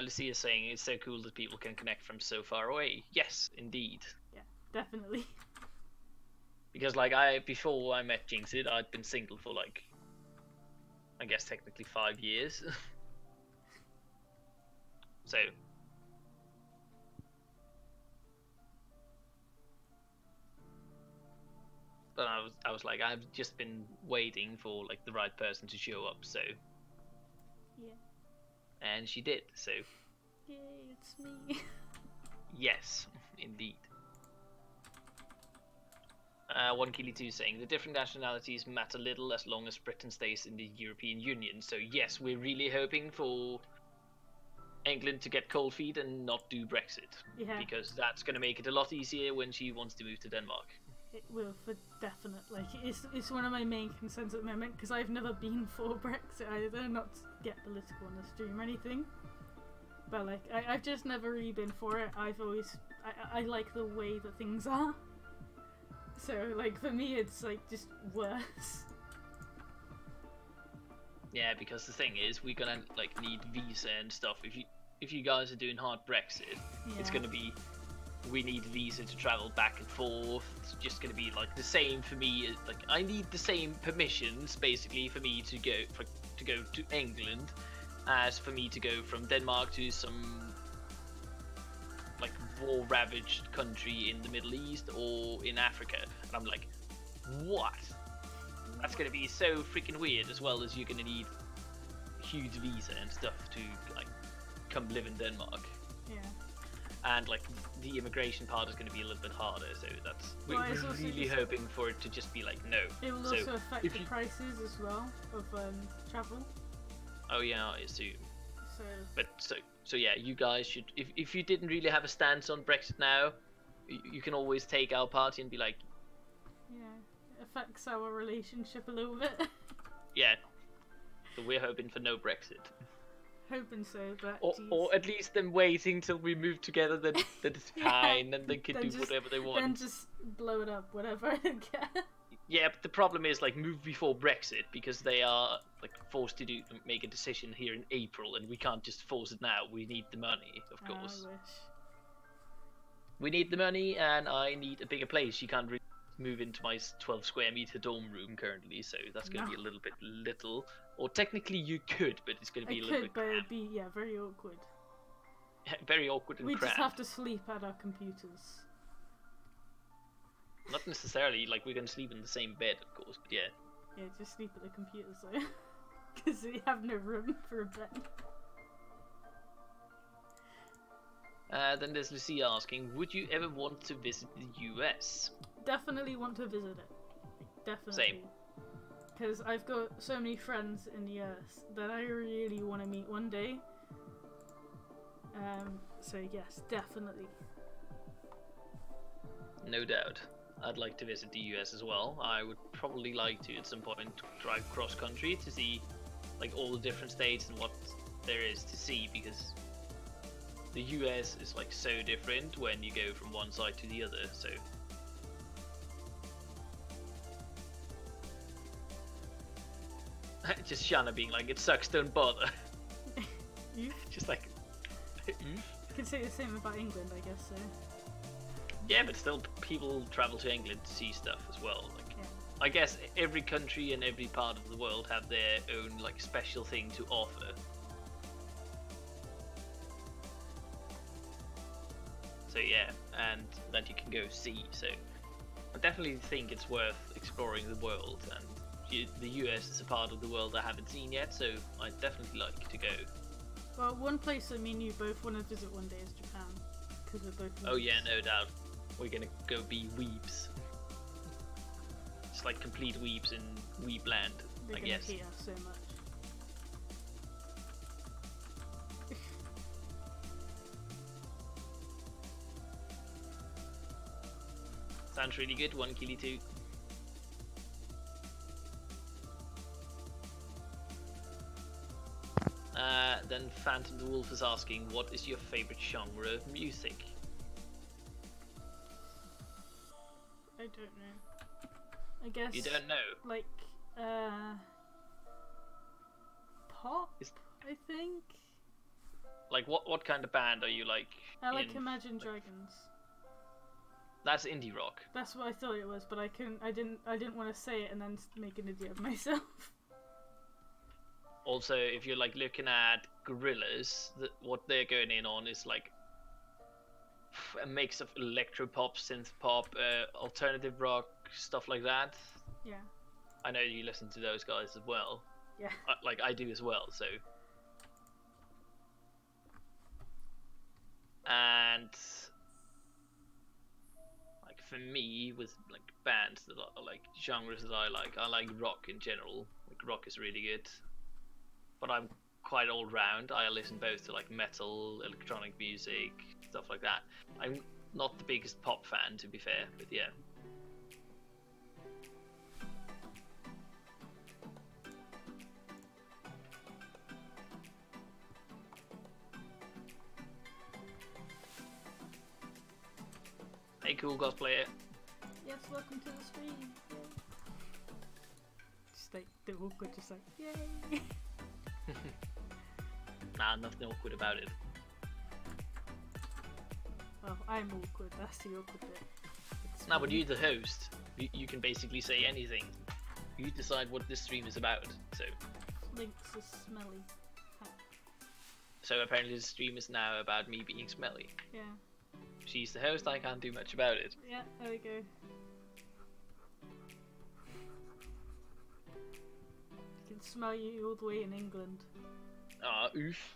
Lucia is saying it's so cool that people can connect from so far away. Yes, indeed. Yeah, definitely. Because like before I met Jinxit, I'd been single for like, I guess technically 5 years. So. But I was like, I've just been waiting for like the right person to show up, so. Yeah. And she did, so. Yay, it's me. Yes, indeed. 1Kili2 saying the different nationalities matter little as long as Britain stays in the European Union. So yes, we're really hoping for England to get cold feet and not do Brexit. Yeah. Because that's going to make it a lot easier when she wants to move to Denmark. it will for definite. Like it's one of my main concerns at the moment because I've never been for Brexit either. Not to get political on the stream or anything, but like I've just never really been for it. I've always I like the way that things are. So like for me, it's like just worse. Yeah, because the thing is, we're gonna like need visa and stuff. If you guys are doing hard Brexit, it's gonna be. We need visa to travel back and forth. It's just going to be like the same for me. Like I need the same permissions basically for me to go to England as for me to go from Denmark to some like war-ravaged country in the Middle East or in Africa. And I'm like, what? That's going to be so freaking weird. As well as you're going to need huge visa and stuff to like come live in Denmark. Yeah. And like the immigration part is going to be a little bit harder, so that's we're really hoping for it to just be like no. It will also affect the prices as well of travel. Oh yeah, I assume. So. But so yeah, you guys should if you didn't really have a stance on Brexit now, you can always take our party and be like. Yeah, it affects our relationship a little bit. Yeah, so we're hoping for no Brexit. Hoping so, but or at least them waiting till we move together, then it's fine, and they can do whatever they want. Then just blow it up, whatever. Yeah, but the problem is like move before Brexit because they are like forced to make a decision here in April, and we can't just force it now. We need the money, of course. I wish. We need the money, and I need a bigger place. You can't really move into my 12 square meter dorm room currently, so that's going to be a little bit little. Or technically you could, but it's going to be a little bit but it'd be very awkward. Very awkward and we cramped. just have to sleep at our computers. Not necessarily, like we're going to sleep in the same bed, of course, but yeah. Yeah, just sleep at the computers though. Because we have no room for a bed. Then there's Lucy asking, would you ever want to visit the US? Definitely want to visit it. Definitely. Same. Because I've got so many friends in the US that I really want to meet one day. So yes, definitely. No doubt. I'd like to visit the US as well. I would probably like to at some point drive cross country to see like all the different states and what there is to see, because the US is like so different when you go from one side to the other, so just Shanna being like, it sucks, don't bother. Just like you could say the same about England, I guess so. Yeah, but still people travel to England to see stuff as well. Like I guess every country and every part of the world have their own like special thing to offer. So yeah, and that you can go see. So I definitely think it's worth exploring the world, and the US is a part of the world I haven't seen yet, so I'd definitely like to go. Well, one place I mean you both want to visit one day is Japan, because we're both. Oh yeah, no doubt. We're gonna go be weebs. Just like complete weebs in weeb land, I guess. They're gonna hate us so much. Sounds really good. 1 killy 2. Then Phantom the Wolf is asking, what is your favorite genre of music? I don't know. I guess. You don't know? Like, pop, I think. Like, what kind of band are you like? I like Imagine Dragons. That's indie rock. That's what I thought it was, but I didn't want to say it and then make an idiot of myself. Also, if you're like looking at Gorillaz, what they're going in on is like a mix of electropop, synth pop, alternative rock, stuff like that. Yeah. I know you listen to those guys as well. Yeah. Like I do as well, so. And like for me, with like bands that are like genres that I like rock in general. Like rock is really good. But I'm quite all round. I listen both to like metal, electronic music, stuff like that. I'm not the biggest pop fan, to be fair, but yeah. Hey, cool cosplayer. Yes, welcome to the stream. Just like the awkward, just like yay. Nah, nothing awkward about it. Well, I'm awkward. That's the awkward bit. Now, but you're the host. You can basically say anything. You decide what this stream is about. So Flinx is smelly. So apparently the stream is now about me being smelly. Yeah. She's the host, I can't do much about it. Yeah, there we go. I can smell you all the way in England. Ah, oof.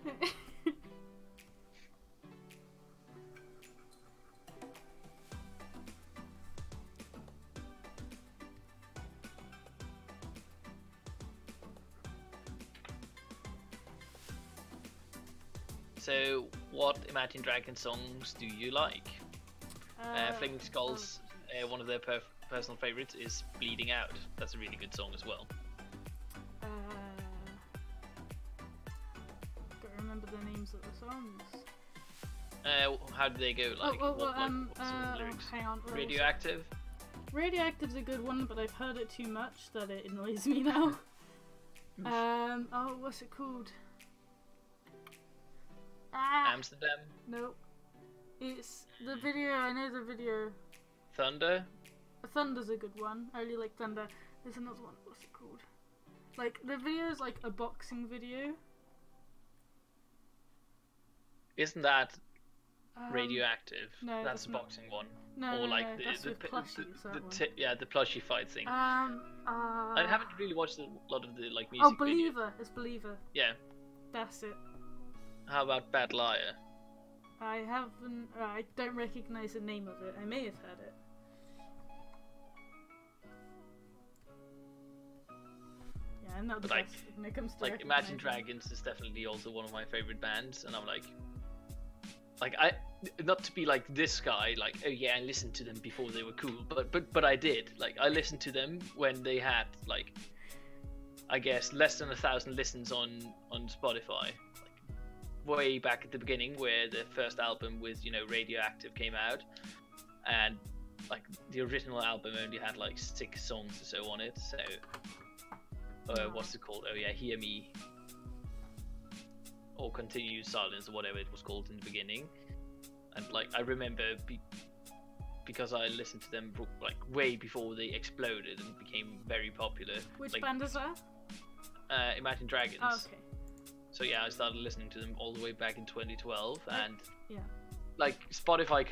So, what Imagine Dragons songs do you like? Flaming Skulls, one of their personal favorites is Bleeding Out. That's a really good song as well. Don't remember the names of the songs. How do they go? Like, what's the lyrics? Hang on. Radioactive? Radioactive's a good one, but I've heard it too much that it annoys me now. Oh, what's it called? Amsterdam? Nope. It's the video, I know the video. Thunder? Thunder's a good one. I really like Thunder. There's another one, what's it called? Like, the video is like a boxing video. Isn't that Radioactive? No, that's a boxing one. No, or like no, that's with plushies, that one. Yeah, the plushie fight thing. I haven't really watched a lot of the like music. Oh, Believer. Videos. It's Believer. Yeah. That's it. How about Bad Liar? I haven't. I don't recognize the name of it. I may have heard it. Yeah, I'm not the best when it comes to like Imagine Dragons is definitely also one of my favorite bands, and I'm like I not to be like this guy, like oh yeah, I listened to them before they were cool, but I did. Like I listened to them when they had like I guess less than 1,000 listens on Spotify. Way back at the beginning where the first album with Radioactive came out, and like the original album only had like 6 songs or so on it, so what's it called, oh yeah, Hear Me or Continuous Silence or whatever it was called in the beginning. And like I remember because I listened to them like way before they exploded and became very popular. Which like, band is that? Imagine Dragons. Oh, okay. So yeah, I started listening to them all the way back in 2012, and yeah, like Spotify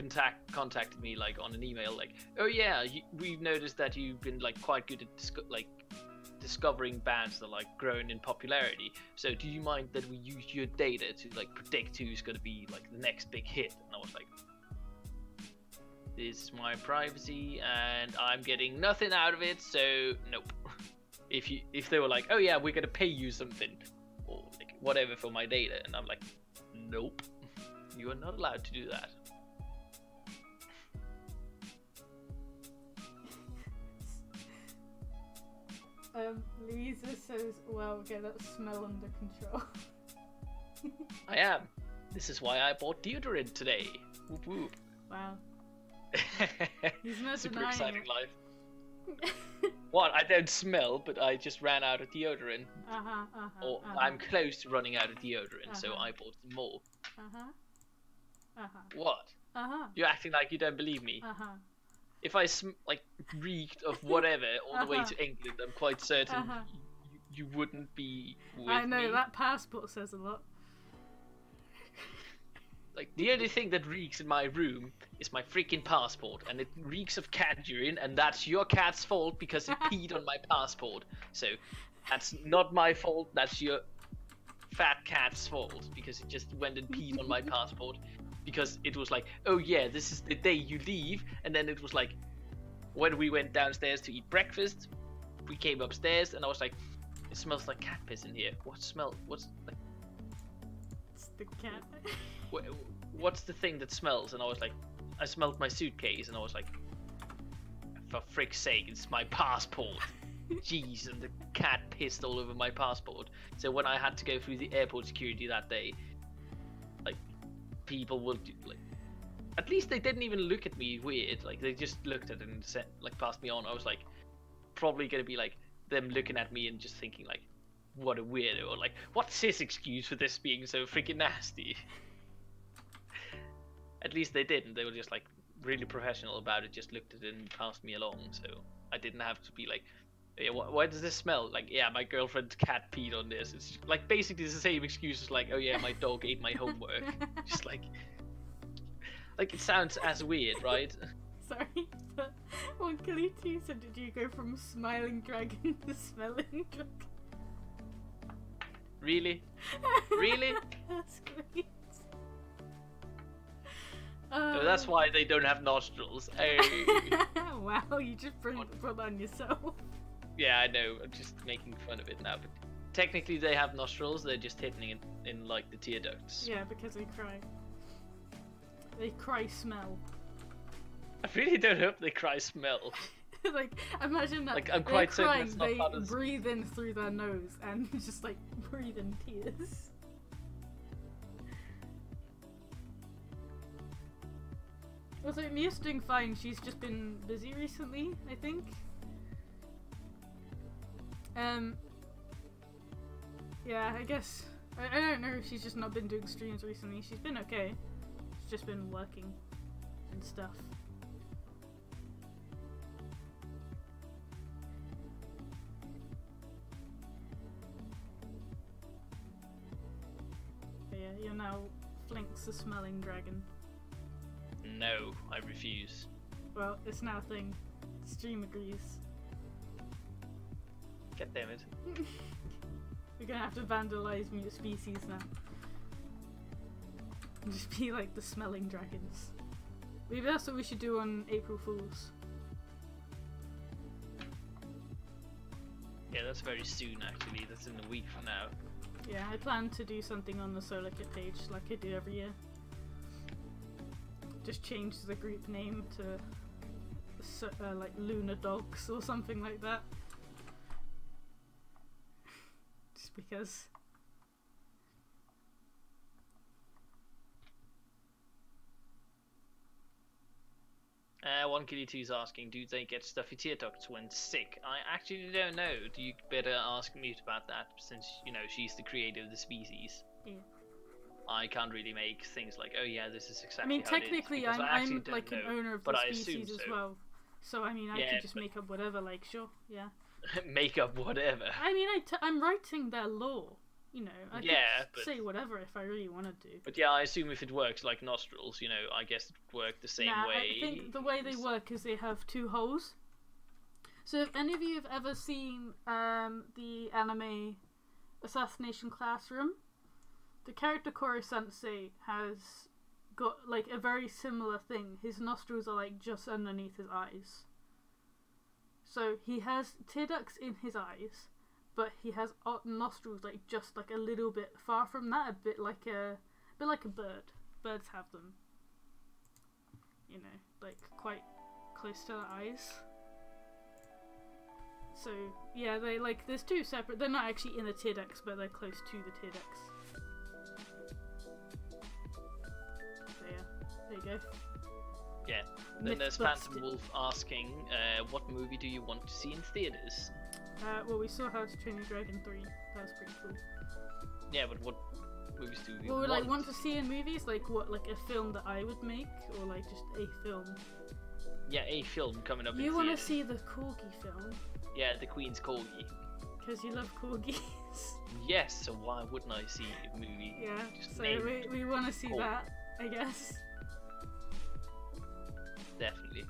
contacted me like on an email, like, oh yeah, we've noticed that you've been like quite good at discovering bands that are like growing in popularity. So do you mind that we use your data to like predict who's gonna be like the next big hit? And I was like, this is my privacy, and I'm getting nothing out of it. So nope. If they were like, oh yeah, we're gonna pay you something, or like whatever for my data, and I'm like, nope, you are not allowed to do that. Louisa says, well, get that smell under control. I am. This is why I bought deodorant today. Whoop whoop. Wow. He's not Super denying exciting it. life. What? I don't smell, but I just ran out of deodorant. Or I'm close to running out of deodorant, so I bought some more. What? You're acting like you don't believe me. If I reeked of whatever all the way to England, I'm quite certain you wouldn't be with I know, me. that passport says a lot. Like, the only thing that reeks in my room is my freaking passport, and it reeks of cat urine, and that's your cat's fault because it peed on my passport. So, that's not my fault, that's your fat cat's fault, because it just went and peed on my passport, because it was like, oh yeah, this is the day you leave, and then it was like, when we went downstairs to eat breakfast, we came upstairs, and I was like, it smells like cat piss in here. What's like... It's the cat. What's the thing that smells? And I was like, I smelled my suitcase, and I was like, for frick's sake, it's my passport. Jeez, and the cat pissed all over my passport. So when I had to go through the airport security that day, like, people would like, At least they didn't even look at me weird. Like they just looked at it and said, like passed me on. I was like, probably gonna be like them looking at me and just thinking like, what a weirdo, or like, what's his excuse for this being so freaking nasty? At least they didn't. They were just like really professional about it. Just looked at it and passed me along. So I didn't have to be like, yeah, why does this smell? Like, yeah, my girlfriend's cat peed on this. It's like basically the same excuse as like, oh yeah, my dog ate my homework. Just like it sounds as weird, right? Sorry, but when Kelly 2 said, did you go from smiling dragon to smelling dragon? Really? Really? That's great. So that's why they don't have nostrils. Hey. Wow, you just brought on yourself. Yeah, I know. I'm just making fun of it now, but technically they have nostrils. They're just hidden in like the tear ducts. Yeah, because they cry. They cry smell. I really don't hope they cry smell. Like, imagine that. Like, I'm quite certain that's not they part of the... breathe in through their nose and just like breathe in tears. Also, Mia's doing fine. She's just been busy recently, I think. Yeah, I guess. I don't know if she's just not been doing streams recently. She's been okay. She's just been working and stuff. But yeah, you're now Flinx the smelling dragon. No, I refuse. Well, it's now a thing. The stream agrees. God damn it. We're gonna have to vandalize mute species now. And just be like the smelling dragons. Maybe that's what we should do on April Fools. Yeah, that's very soon actually. That's in a week from now. Yeah, I plan to do something on the Solar Kit page like I do every year. Just change the group name to like Lunar Dogs or something like that. Just because. One Kitty 2 is asking, do they get stuffy tear ducts when sick? I actually don't know. Do you better ask Mute about that, since, you know, she's the creator of the species. Yeah. I can't really make things like, oh yeah, this is exactly I mean, how it is, technically, because I'm like an owner of the species as so. well. So, I mean, I could just make up whatever, like, sure, yeah. Make up whatever. I mean, I'm writing their lore, you know. I could say whatever if I really wanted to. But yeah, I assume if it works like nostrils, you know, I guess it would work the same way. I think the way they work is they have two holes. So if any of you have ever seen the anime Assassination Classroom, the character Koro-sensei has got like a very similar thing. His nostrils are like just underneath his eyes. So he has tear ducts in his eyes, but he has nostrils like just like a little bit far from that, a bit like a bird. Birds have them. You know, like quite close to the eyes. So yeah, they like there's two separate. They're not actually in the tear ducts, but they're close to the tear ducts. So yeah, there you go. Yeah. Then there's Phantom Wolf asking, what movie do you want to see in theaters? Well, we saw How to Train Your Dragon 3. That was pretty cool. Yeah, but what movies do you want? Like want to see in movies? Like what? Like a film that I would make, or like just a film? Yeah, a film coming up. You want to see the Corgi film? Yeah, the Queen's Corgi. Because you love corgis. Yes, so why wouldn't I see a movie? Yeah, so we want to see that, I guess. Definitely.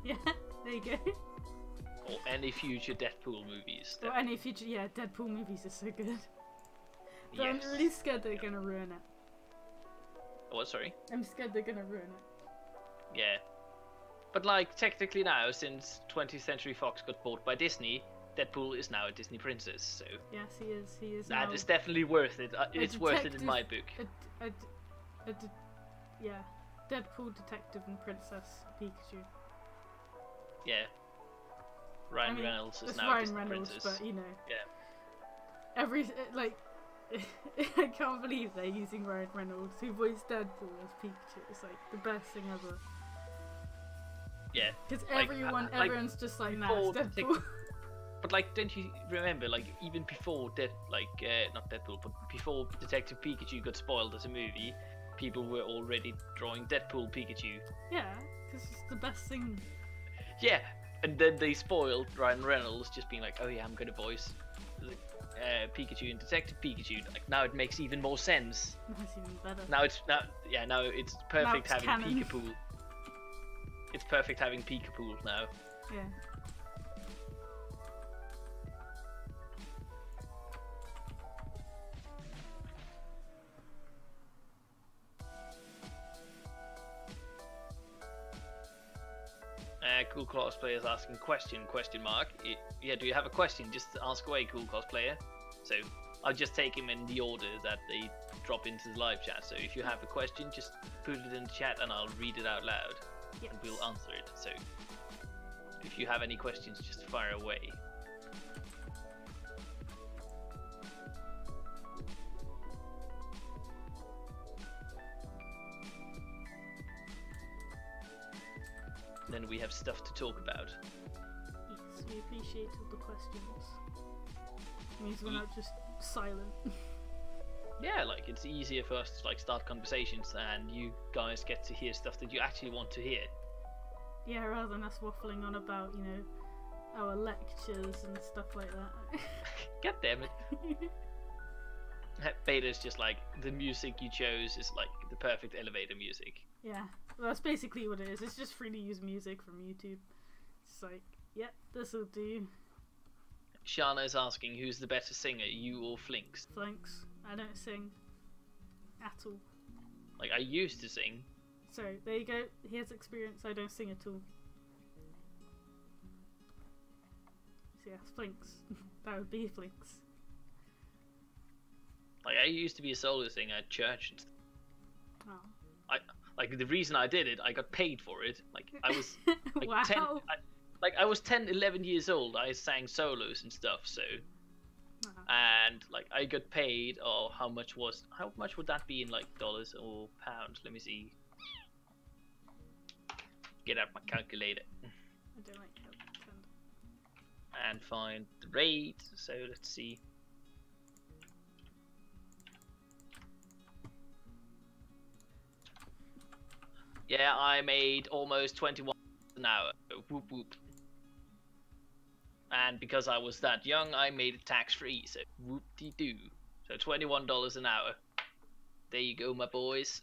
Yeah, there you go. Or any future Deadpool movies. Or any future, yeah, Deadpool movies are so good. But Yes. I'm really scared they're gonna ruin it. What, sorry? I'm scared they're gonna ruin it. Yeah. But like, technically now, since 20th Century Fox got bought by Disney, Deadpool is now a Disney princess, so... Yes, he is. He is. That is definitely worth it. It's worth it in my book. Yeah. Deadpool, Detective, and Princess Pikachu. Yeah. Ryan Reynolds is now Ryan Disney Reynolds, princess. but you know. Yeah. Every like, I can't believe they're using Ryan Reynolds, who voiced Deadpool, as Pikachu. It's like the best thing ever. Yeah. Because everyone's just like, nah, it's Deadpool. But like, don't you remember, like, even before not Deadpool, but before Detective Pikachu got spoiled as a movie, people were already drawing Deadpool Pikachu. Yeah, because it's the best thing. Yeah, and then they spoiled Ryan Reynolds just being like, oh yeah, I'm gonna voice Pikachu and Detective Pikachu. Like, now it makes even more sense. That's even better. Now it's perfect having canon. Peekapool. It's perfect having Peekapool now. Yeah. Cool cosplayer is asking question mark. Yeah, do you have a question? Just ask away, cool cosplayer. So I'll just take him in the order that they drop into the live chat. So if you have a question, just put it in the chat and I'll read it out loud. Yes. And we'll answer it. So if you have any questions, just fire away. Then we have stuff to talk about. Yes, we appreciate all the questions. It means we're not just silent. Yeah, like, it's easier for us to like start conversations and you guys get to hear stuff that you actually want to hear. Yeah, rather than us waffling on about, you know, our lectures and stuff like that. God damn it. Beta's just like, the music you chose is like the perfect elevator music. Yeah, well, that's basically what it is. It's just free to use music from YouTube. It's like, yeah, this'll do. Shana is asking, who's the better singer, you or Flinx? Flinx. I don't sing at all. Like, I used to sing. So, there you go. Here's experience. I don't sing at all. So yeah, Flinx. That would be Flinx. Like, I used to be a solo singer at church and stuff. Oh. Like, the reason I did it, I got paid for it. Like, I was like Wow. I was 10, 11 years old. I sang solos and stuff, so. And like, I got paid. Oh, how much would that be in like dollars or pounds? Let me see. Get out my calculator. I don't like calculator. And find the rate. So let's see. Yeah, I made almost 21 an hour. Whoop whoop. And because I was that young, I made it tax-free, so whoop-de-doo. So $21 an hour. There you go, my boys.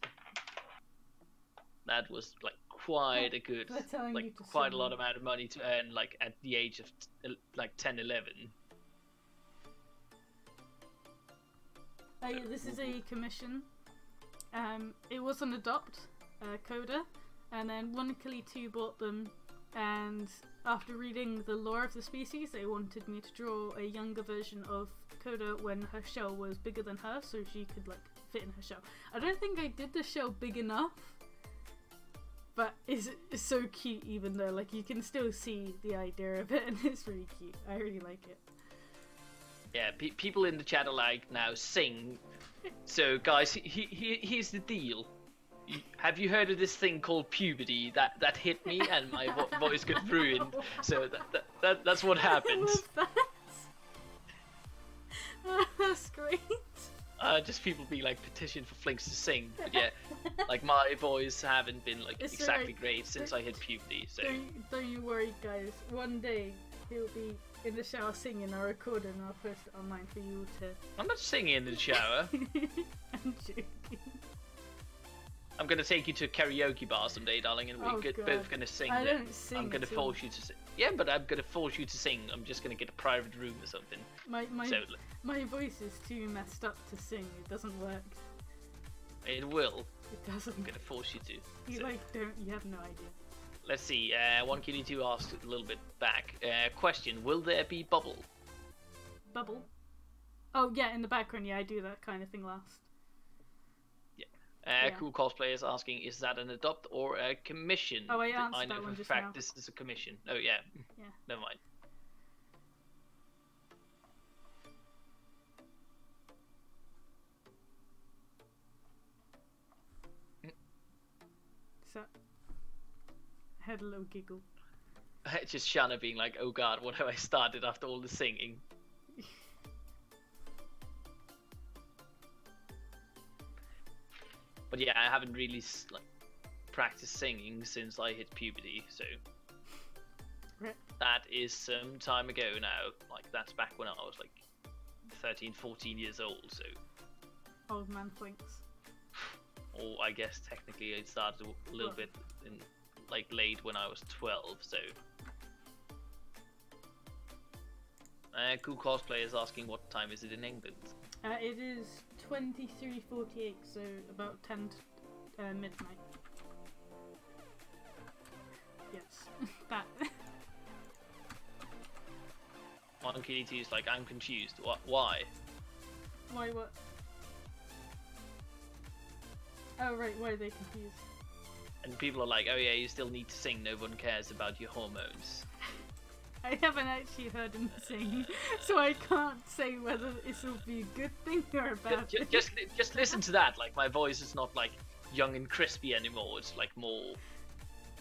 That was like quite a good, like quite a lot amount of money to earn, like at the age of like 10, 11. This is a commission. It was an adopt coder, and then 1Kelly2 bought them. And after reading the lore of the species, they wanted me to draw a younger version of Coda when her shell was bigger than her, so she could like fit in her shell. I don't think I did the shell big enough, but it's so cute, even though like you can still see the idea of it, and it's really cute. I really like it. Yeah, people in the chat are like, now sing. So guys, here's the deal. Have you heard of this thing called puberty that hit me and my voice got ruined? So that's what happens. I love that. That's great. Just people being like, petition for Flinx to sing. But yeah, like my voice haven't been like it's exactly great since I hit puberty. So don't you worry, guys. One day he'll be in the shower singing. I'll record it and I'll post it online for you to. I'm not singing in the shower. I'm joking. I'm gonna take you to a karaoke bar someday, darling, and we're both gonna sing. I don't sing. I'm gonna force you to sing. Yeah, but I'm gonna force you to sing. I'm just gonna get a private room or something. My voice is too messed up to sing. It doesn't work. It will. It doesn't. I'm gonna force you to. You You have no idea. Let's see. 1Kelly2 asked a little bit back. Question: will there be bubble? Bubble? Oh yeah, in the background. Yeah, I do that kind of thing last. Yeah. Cool cosplayer is asking, is that an adopt or a commission? Oh, I answered I know that one for a just fact now. this is a commission. Oh yeah. Yeah. Never mind. had a little giggle. Just Shanna being like, oh god, what have I started after all the singing? But yeah, I haven't really like practiced singing since I hit puberty, so that is some time ago now. Like that's back when I was like 13, 14 years old, so Old man Flinx. or I guess technically it started a little bit in like late when I was 12, so cool cosplay is asking what time is it in England? It is 23:48, so about 10 to midnight. Yes, that. Monkey T is like, I'm confused. Why? Why what? Oh right, why are they confused? And people are like, oh yeah, you still need to sing, no one cares about your hormones. I haven't actually heard him sing, so I can't say whether this will be a good thing or a bad thing. Just listen to that, like my voice is not like young and crispy anymore, it's like more,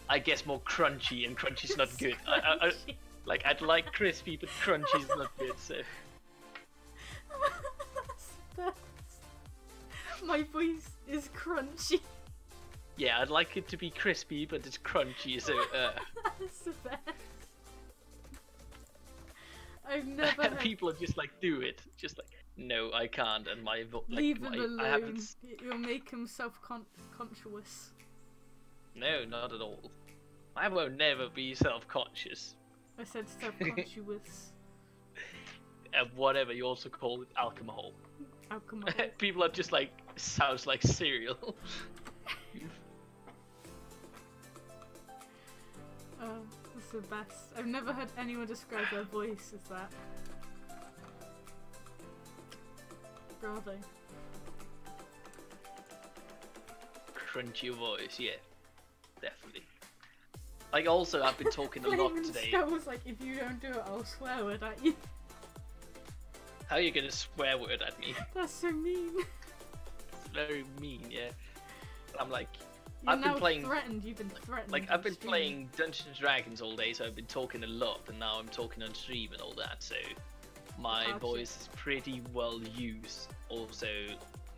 I guess more crunchy, and crunchy's not good. Like I'd like crispy, but crunchy's not good, so. That's... My voice is crunchy. Yeah, I'd like it to be crispy, but it's crunchy, so That's the best. I've never had... People are just like, do it. Just like, no, I can't, and my Leave him alone. You'll make him self-conscious. No, not at all. I will never be self-conscious. I said self-conscious. Whatever you also call it, alcohol. Alcohol. People are just like, sounds like cereal. Oh, that's the best. I've never heard anyone describe their voice as that. Bravo. Crunchy voice, yeah. Definitely. Like also, I've been talking a lot today. I was like, if you don't do it, I'll swear word at you. How are you gonna swear word at me? That's so mean. It's very mean, yeah. I'm like, You're I've been playing. Threatened. You've been threatened. Like I've been playing Dungeons and Dragons all day, so I've been talking a lot, and now I'm talking on stream and all that. So my voice is pretty well used. Also,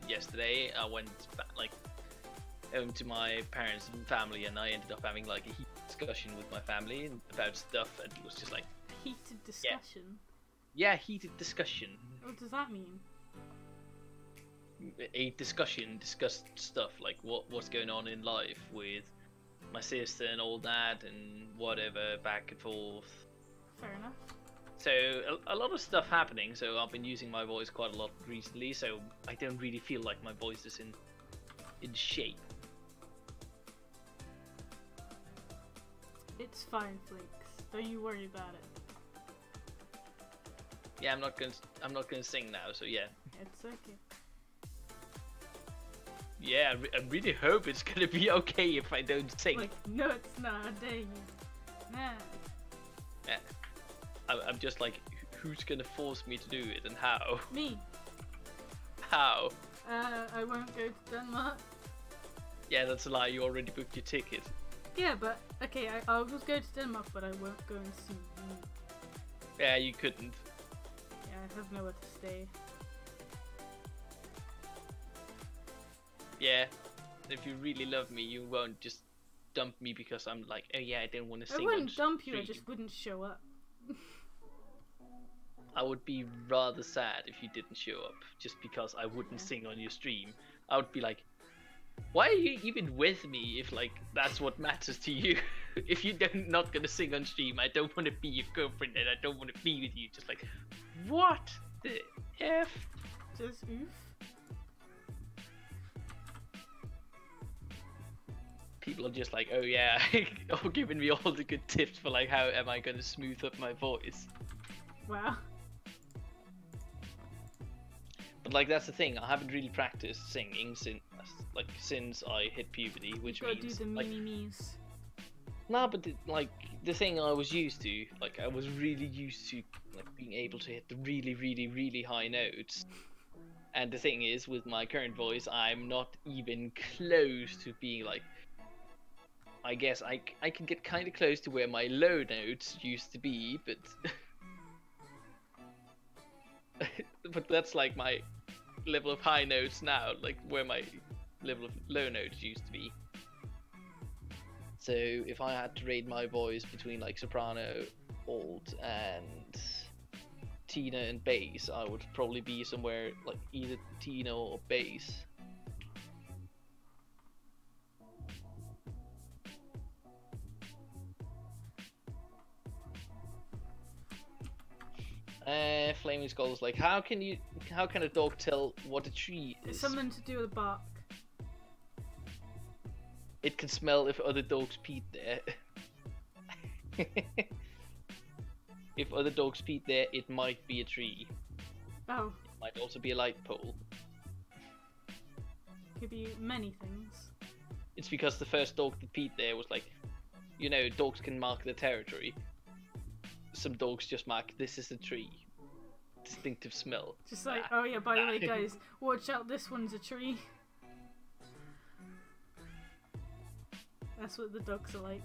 yesterday I went back, like home to my parents and family, and I ended up having like a heated discussion with my family about stuff, and it was just like heated discussion. Yeah, heated discussion. What does that mean? A discussion, discussed stuff like what's going on in life with my sister and all that, and whatever, back and forth. Fair enough. So a lot of stuff happening. So I've been using my voice quite a lot recently. So I don't really feel like my voice is in shape. It's fine, Flinx. Don't you worry about it. Yeah, I'm not gonna sing now. So yeah. It's okay. Yeah, I really hope it's gonna be okay if I don't sing. Like, no, it's not. I dare you. Nah. Yeah. I'm just like, who's gonna force me to do it, and how? Me. How? I won't go to Denmark. Yeah, that's a lie. You already booked your ticket. Yeah, but okay, I will go to Denmark, but I won't go and see you. Yeah, you couldn't. Yeah, I have nowhere to stay. Yeah, if you really love me, you won't just dump me because I'm like, oh yeah, I don't want to sing. I wouldn't dump you, stream. I just wouldn't show up. I would be rather sad if you didn't show up, just because I wouldn't sing on your stream. I would be like, why are you even with me if like that's what matters to you? If you're not gonna sing on stream, I don't want to be your girlfriend and I don't want to be with you. Just like, what the F? Just oof. People are just like, oh yeah, oh, giving me all the good tips for like how am I gonna smooth up my voice. Wow. But like that's the thing, I haven't really practiced singing since I hit puberty, which you gotta means do the like, mini-me's. nah, but the thing I was used to, like I was really used to like being able to hit the really, really, really high notes. And the thing is, with my current voice, I'm not even close to being like I guess I can get kind of close to where my low notes used to be, but but that's like my level of high notes now, like where my level of low notes used to be. So if I had to rate my voice between like soprano, alt, and tenor and bass, I would probably be somewhere like either tenor or bass. Flaming Skull's like, how can a dog tell what a tree is? It's something to do with bark. It can smell if other dogs peed there. If other dogs peed there, it might be a tree. Oh. It might also be a light pole. Could be many things. It's because the first dog that peed there was like, you know, dogs can mark their territory. Some dogs just mark, this is a tree. Distinctive smell. Just like, oh yeah, by the way guys, watch out, this one's a tree. That's what the dogs are like.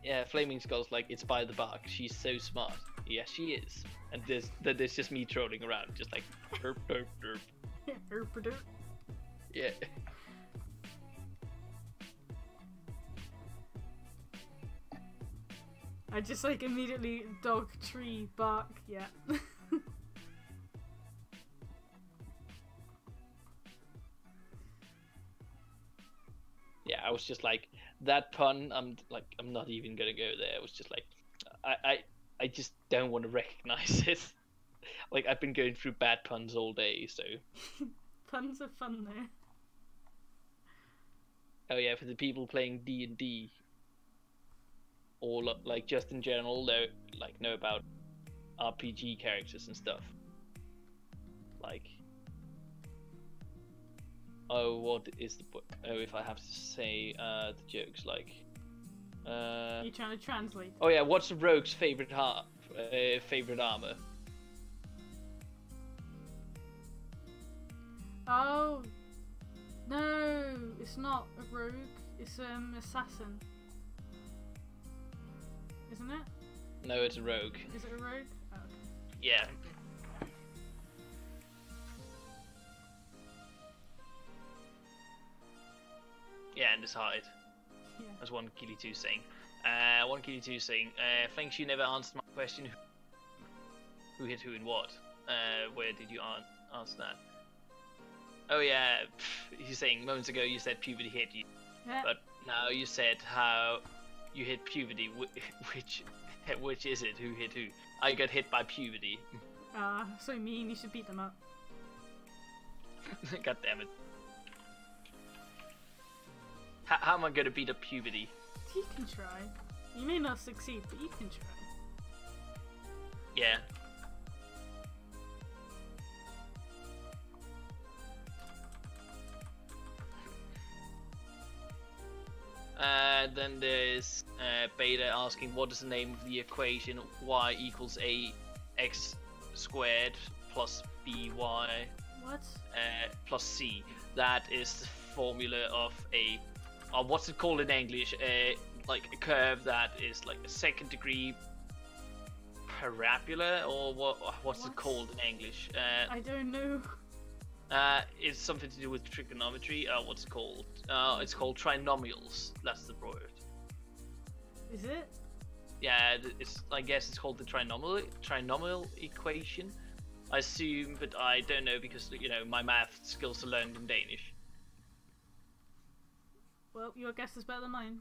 Yeah, Flaming Skull's like, it's by the bark, she's so smart. Yes, she is. And there's just me trolling around, just like, derp, derp, derp. Derp, derp. Yeah. I just like immediately dog, tree, bark, yeah. Yeah, I was just like, that pun, I'm not even gonna go there. It was just like, I just don't want to recognize it. Like, I've been going through bad puns all day, so. Puns are fun though. Oh yeah, for the people playing D&D, or like just in general, know about RPG characters and stuff. Like, oh, what is the if I have to say the jokes, like, You're trying to translate. oh yeah, what's the rogue's favorite armor? Oh no, it's not a rogue. It's assassin, isn't it? No, it's a rogue. Is it a rogue? Oh, okay. Yeah. Yeah, and his hide. Yeah. As one Killy 2 saying. One Killy 2 saying, thanks, you never answered my question. Who hit who and what? Where did you answer that? Oh yeah, he's saying moments ago you said puberty hit you, Yeah. but now you said how you hit puberty. Which is it? Who hit who? I got hit by puberty. So mean. You should beat them up. God damn it. How am I gonna beat up puberty? You can try. You may not succeed, but you can try. Yeah. Then there's Beta asking, what is the name of the equation y equals ax squared plus by What? plus c? That is the formula of a what's it called in English? Like a curve that is like a second degree parabola, or what's it called in English? I don't know. It's something to do with trigonometry. What's it called? It's called trinomials. That's the word. Is it? Yeah, I guess it's called the trinomial equation. I assume, but I don't know because my math skills are learned in Danish. Well, your guess is better than mine.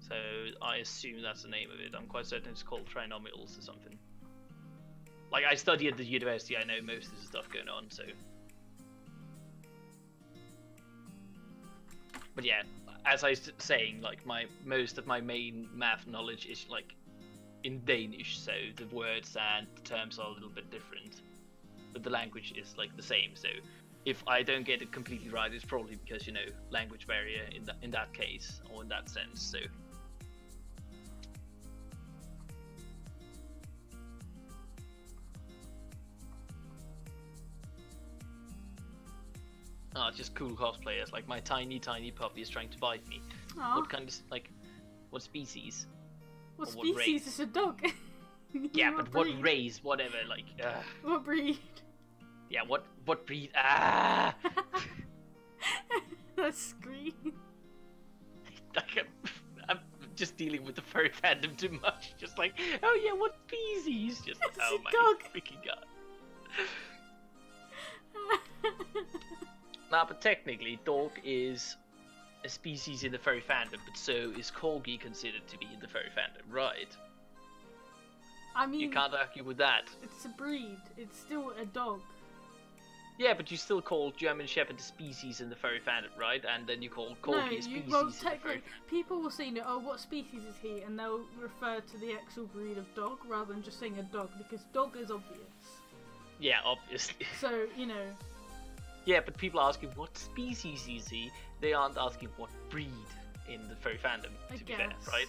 So I assume that's the name of it. I'm quite certain it's called trinomials or something. Like, I study at the university, I know most of the stuff going on, so. But yeah, as I was saying, like, most of my main math knowledge is like in Danish, so the words and the terms are a little bit different, but the language is like the same. So if I don't get it completely right, it's probably because language barrier in that case, or in that sense. So. Oh, just cool cosplayers. Like my tiny puppy is trying to bite me. Aw. What kind of what species? What Or what species race? is a dog? Yeah, but what breed? race? Whatever. Like. What breed? Yeah. What breed? Ah. That scream. Like, I'm just dealing with the furry fandom too much. Just like, oh yeah, what species? Just It's oh a my dog. freaking god. Nah, but technically, dog is a species in the furry fandom, but so is corgi considered to be in the furry fandom, right? I mean, You can't argue with that. it's a breed. It's still a dog. Yeah, but you still call German Shepherd a species in the furry fandom, right? And then you call corgi a species well, in the furry technically, people will say, oh, what species is he? And they'll refer to the actual breed of dog rather than just saying a dog, because dog is obvious. Yeah, obviously. So, Yeah, but people are asking what species is he? They aren't asking what breed in the furry fandom, to be fair, right?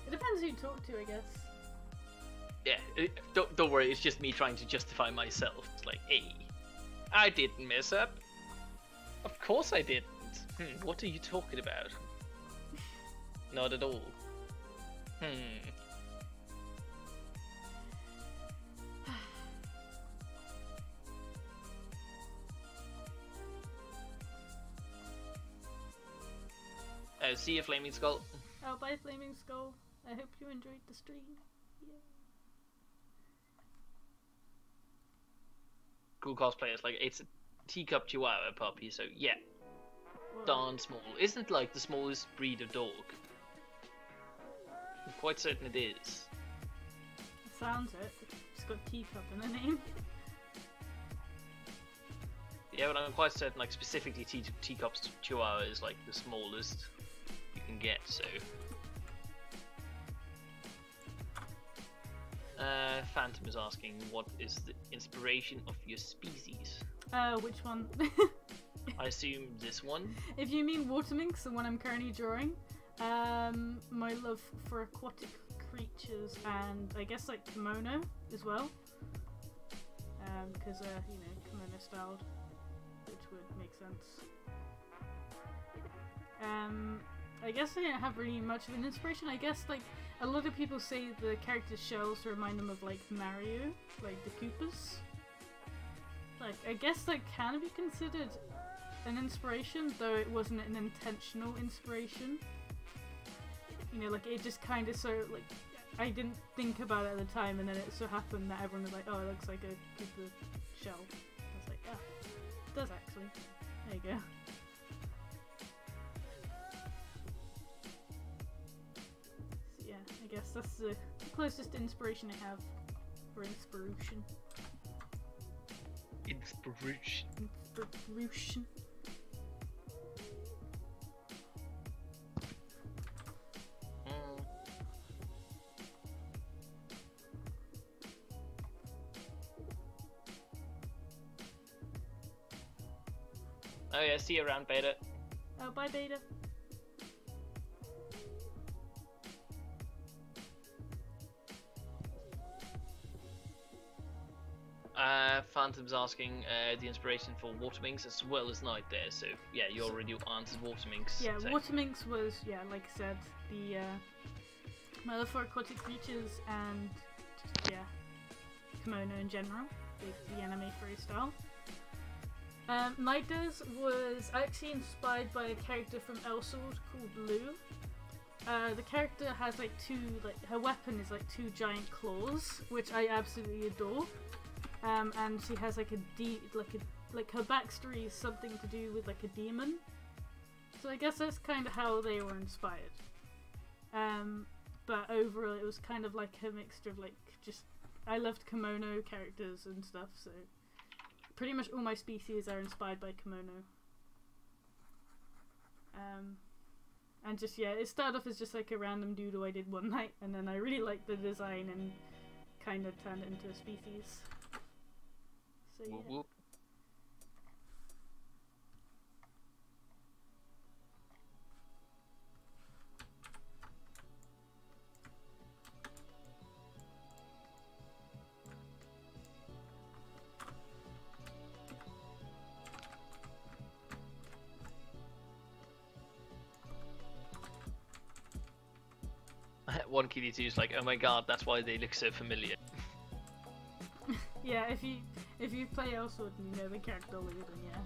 It depends who you talk to, I guess. Yeah, don't worry, it's just me trying to justify myself. It's like, hey, I didn't mess up. Of course I didn't. What are you talking about? Not at all. Oh, see you, Flaming Skull. Oh, bye, Flaming Skull. I hope you enjoyed the stream. Yeah. Cool cosplayers, like, it's a teacup chihuahua puppy, so yeah. Well, Darn small. Isn't like the smallest breed of dog? I'm quite certain it is. sounds it. It's got teacup in the name. Yeah, but I'm quite certain, like, specifically teacups chihuahua is like the smallest you can get, so. Phantom is asking, what is the inspiration of your species? Which one? I assume this one? If you mean water minx, the one I'm currently drawing, my love for aquatic creatures and I guess like kimono as well. Because, kimono styled, which would make sense. I guess I didn't have really much of an inspiration. I guess, like, a lot of people say the character's shells remind them of, like, Mario, like the Koopas. Like, I guess that can be considered an inspiration, though it wasn't an intentional inspiration. You know, like, it just kind of like, I didn't think about it at the time, and then it so happened that everyone was like, oh, it looks like a Koopa shell. I was like, yeah, it does actually. There you go. So yeah, I guess that's the closest inspiration I have for inspiration. Inspiration. Inspiration. Oh yeah, see you around, Beta. Oh, bye, Beta. Phantom's asking the inspiration for Waterminx as well as Night there, so yeah, you already answered Waterminx. Yeah, so. Waterminx was, yeah, like I said, the my love for aquatic creatures and yeah, kimono in general, the anime furry style. Nightdays was actually inspired by a character from Elsword called Lou. The character has like her weapon is like two giant claws, which I absolutely adore. And she has like her backstory is something to do with like a demon. So I guess that's kind of how they were inspired. But overall it was kind of like a mixture of like I loved kimono characters and stuff, so pretty much all my species are inspired by kimono. And just, yeah, it started off as just like a random doodle I did one night, and then I really liked the design and kind of turned it into a species. So yeah. Whoop, whoop. one QD2 is like, oh my god, that's why they look so familiar. Yeah, if you play Elsword and you know the character lead, then yeah.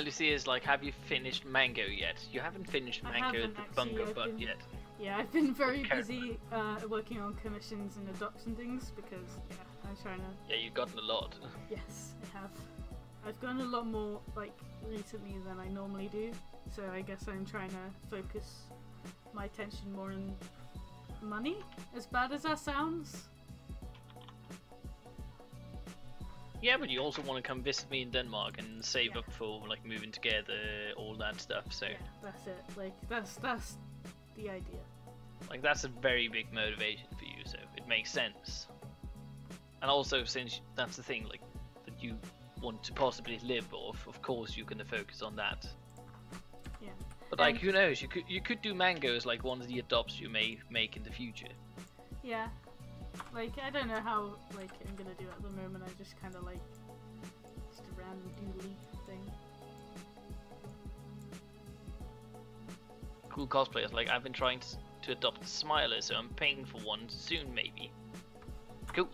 Lucia's like, have you finished Mango yet? You haven't finished Mango the Bungo Bud yet. Yeah, I've been very busy working on commissions and adoption things because, yeah, I'm trying to... Yeah, you've gotten a lot. Yes, I have. I've gotten a lot more, like, recently than I normally do, so I guess I'm trying to focus my attention more on money, as bad as that sounds. Yeah, but you also want to come visit me in Denmark and save up for, like, moving together, all that stuff, so... Yeah, that's it. Like, that's the idea. Like, that's a very big motivation for you, so it makes sense. And also, since that's the thing, like, that you want to possibly live off, of course you're gonna focus on that. Yeah. But, like, who knows, you could do Mango as, like, one of the adopts you may make in the future. Yeah. Like, I don't know how, like, I'm gonna do it at the moment. I just kind of, like, just a random doodly thing. Cool cosplayers, like, I've been trying to adopt a Smiler, so I'm paying for one soon, maybe. Cool.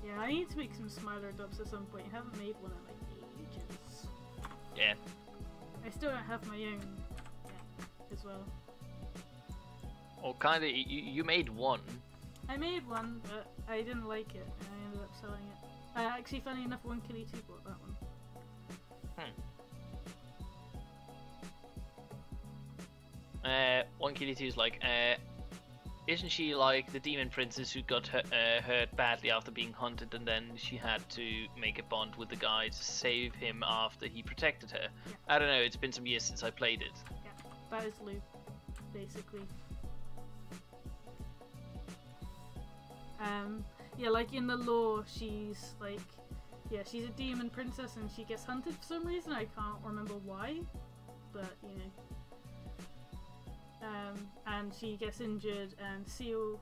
Yeah, I need to make some Smiler adopts at some point. I haven't made one in, like, ages. Yeah. I still don't have my own yet, as well. Or kinda, you made one. I made one, but I didn't like it, and I ended up selling it. Actually, funny enough, 1Killy2 bought that one. 1Killy2 is like, isn't she like the demon princess who got hurt badly after being hunted, and then she had to make a bond with the guy to save him after he protected her? Yeah. I don't know, it's been some years since I played it. Yeah, that is Lou, basically. Yeah, like in the lore, she's like, yeah, she's a demon princess and she gets hunted for some reason. I can't remember why, but you know. And she gets injured, and Seal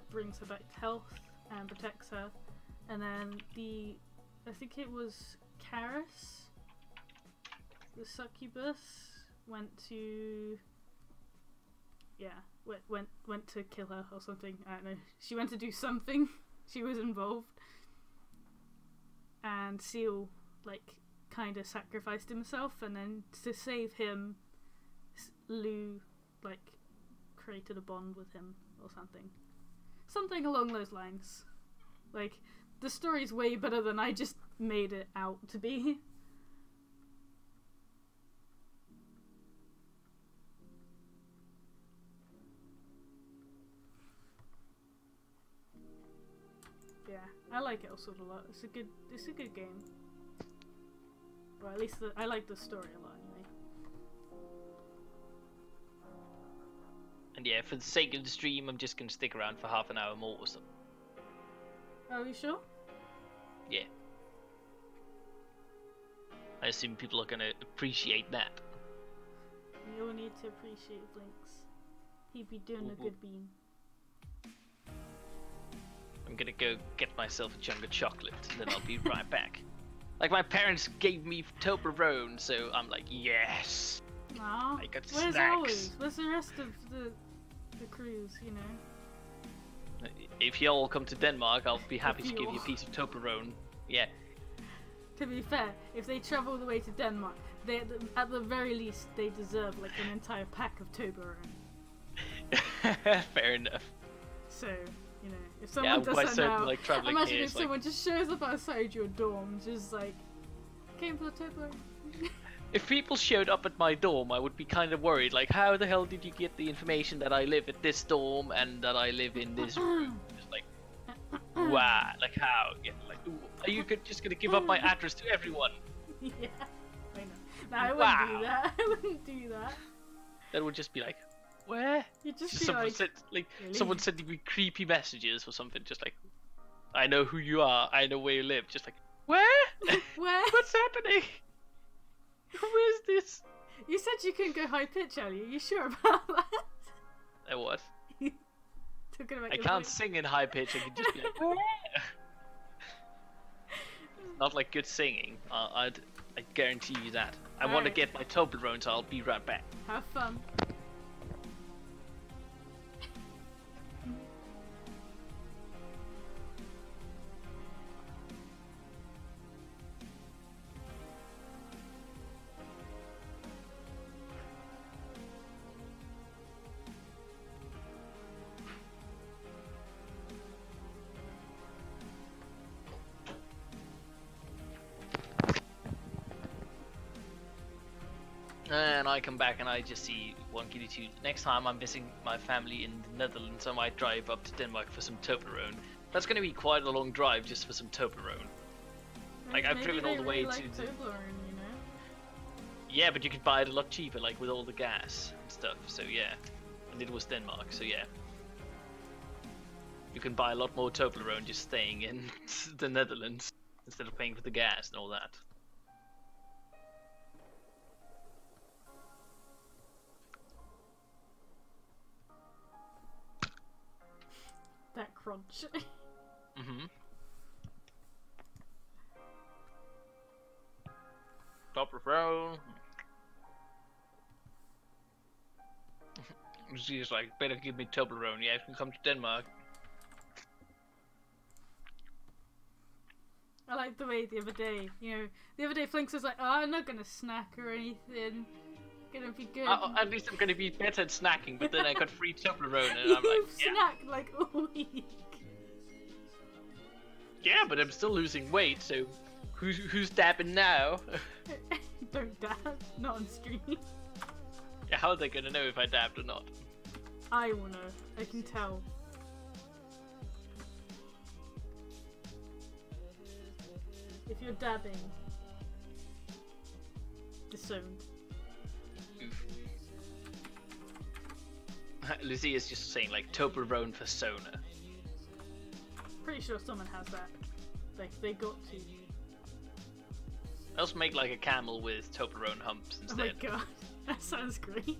brings her back to health and protects her. And then I think it was Karis, the succubus, went to, yeah, went to kill her or something. I don't know. She went to do something. She was involved. And Seal, like, kind of sacrificed himself, and then to save him, Lou, like, created a bond with him or something. Something along those lines. Like, the story's way better than I just made it out to be. Yeah, I like Elsword a lot. It's a good game. Or at least I like the story a lot anyway. And yeah, for the sake of the stream, I'm just gonna stick around for half an hour more or something. Are you sure? Yeah. I assume people are gonna appreciate that. You'll need to appreciate Flinx. He'd be doing a good bean. I'm gonna go get myself a chunk of chocolate, and then I'll be right back. Like, my parents gave me Toblerone, so I'm like, yes! Aww. I got Where's snacks. always? Where's the rest of the crews, you know? If you all come to Denmark, I'll be happy to give you a piece of Toblerone. Yeah. To be fair, if they travel all the way to Denmark, they at the very least they deserve like an entire pack of Toblerone. Fair enough. So, you know, if someone does that now, like, imagine if someone just shows up outside your dorm, just like, came for the Toblerone. If people showed up at my dorm, I would be kind of worried. Like, how the hell did you get the information that I live at this dorm and that I live in this room? Just like, wow, like how? Yeah, like, are you just gonna give up my address to everyone? Yeah, I know. No, I wouldn't do that. I wouldn't do that. That would just be like, where? You'd just be someone like, said, like, really? someone sending me creepy messages or something. Just like, I know who you are. I know where you live. Just like, where? Where? What's happening? Who is this? You said you couldn't go high pitch, Ali. Are you sure about that? What? Talking about I your can't voice. sing in high pitch. I can just be like, "Wah." Not like good singing. I guarantee you that. I want to Alright. get my Toblerone, so I'll be right back. Have fun. And I come back and I just see 1Kitty2. Next time I'm visiting my family in the Netherlands, I might drive up to Denmark for some Toblerone. That's going to be quite a long drive just for some Toblerone. Like, I've driven all the way to... Like Toblerone, you know? Yeah, but you could buy it a lot cheaper, like with all the gas and stuff, so yeah. And it was Denmark, so yeah. You can buy a lot more Toblerone just staying in the Netherlands instead of paying for the gas and all that. That crunch. Mm-hmm. Toblerone. She's like, better give me Toblerone. Yeah, you can come to Denmark. I like the way the other day, Flinx was like, oh, I'm not gonna snack or anything. Gonna be good. At least I'm gonna be better at snacking, but then I got free Toblerone and I'm like, You've yeah. snacked like all week. Yeah, but I'm still losing weight, so who's dabbing now? Don't dab, not on stream. Yeah, how are they gonna know if I dabbed or not? I will know. I can tell. If you're dabbing, disowned. Oof. Lucy is just saying like Toblerone for Sona. Pretty sure someone has that. Like they got to. Let's make like a camel with Toblerone humps Oh my instead. god, that sounds great.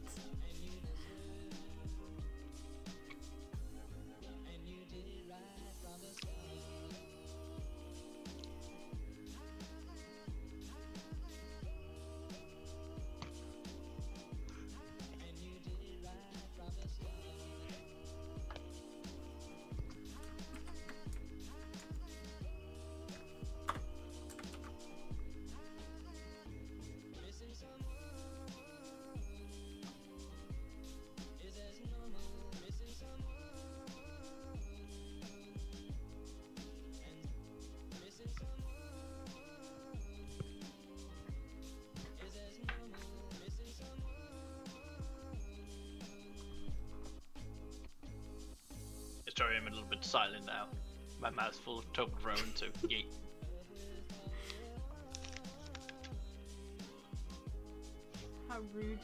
Sorry, I'm a little bit silent now. My mouth's full of Toblerone, so yay. How rude.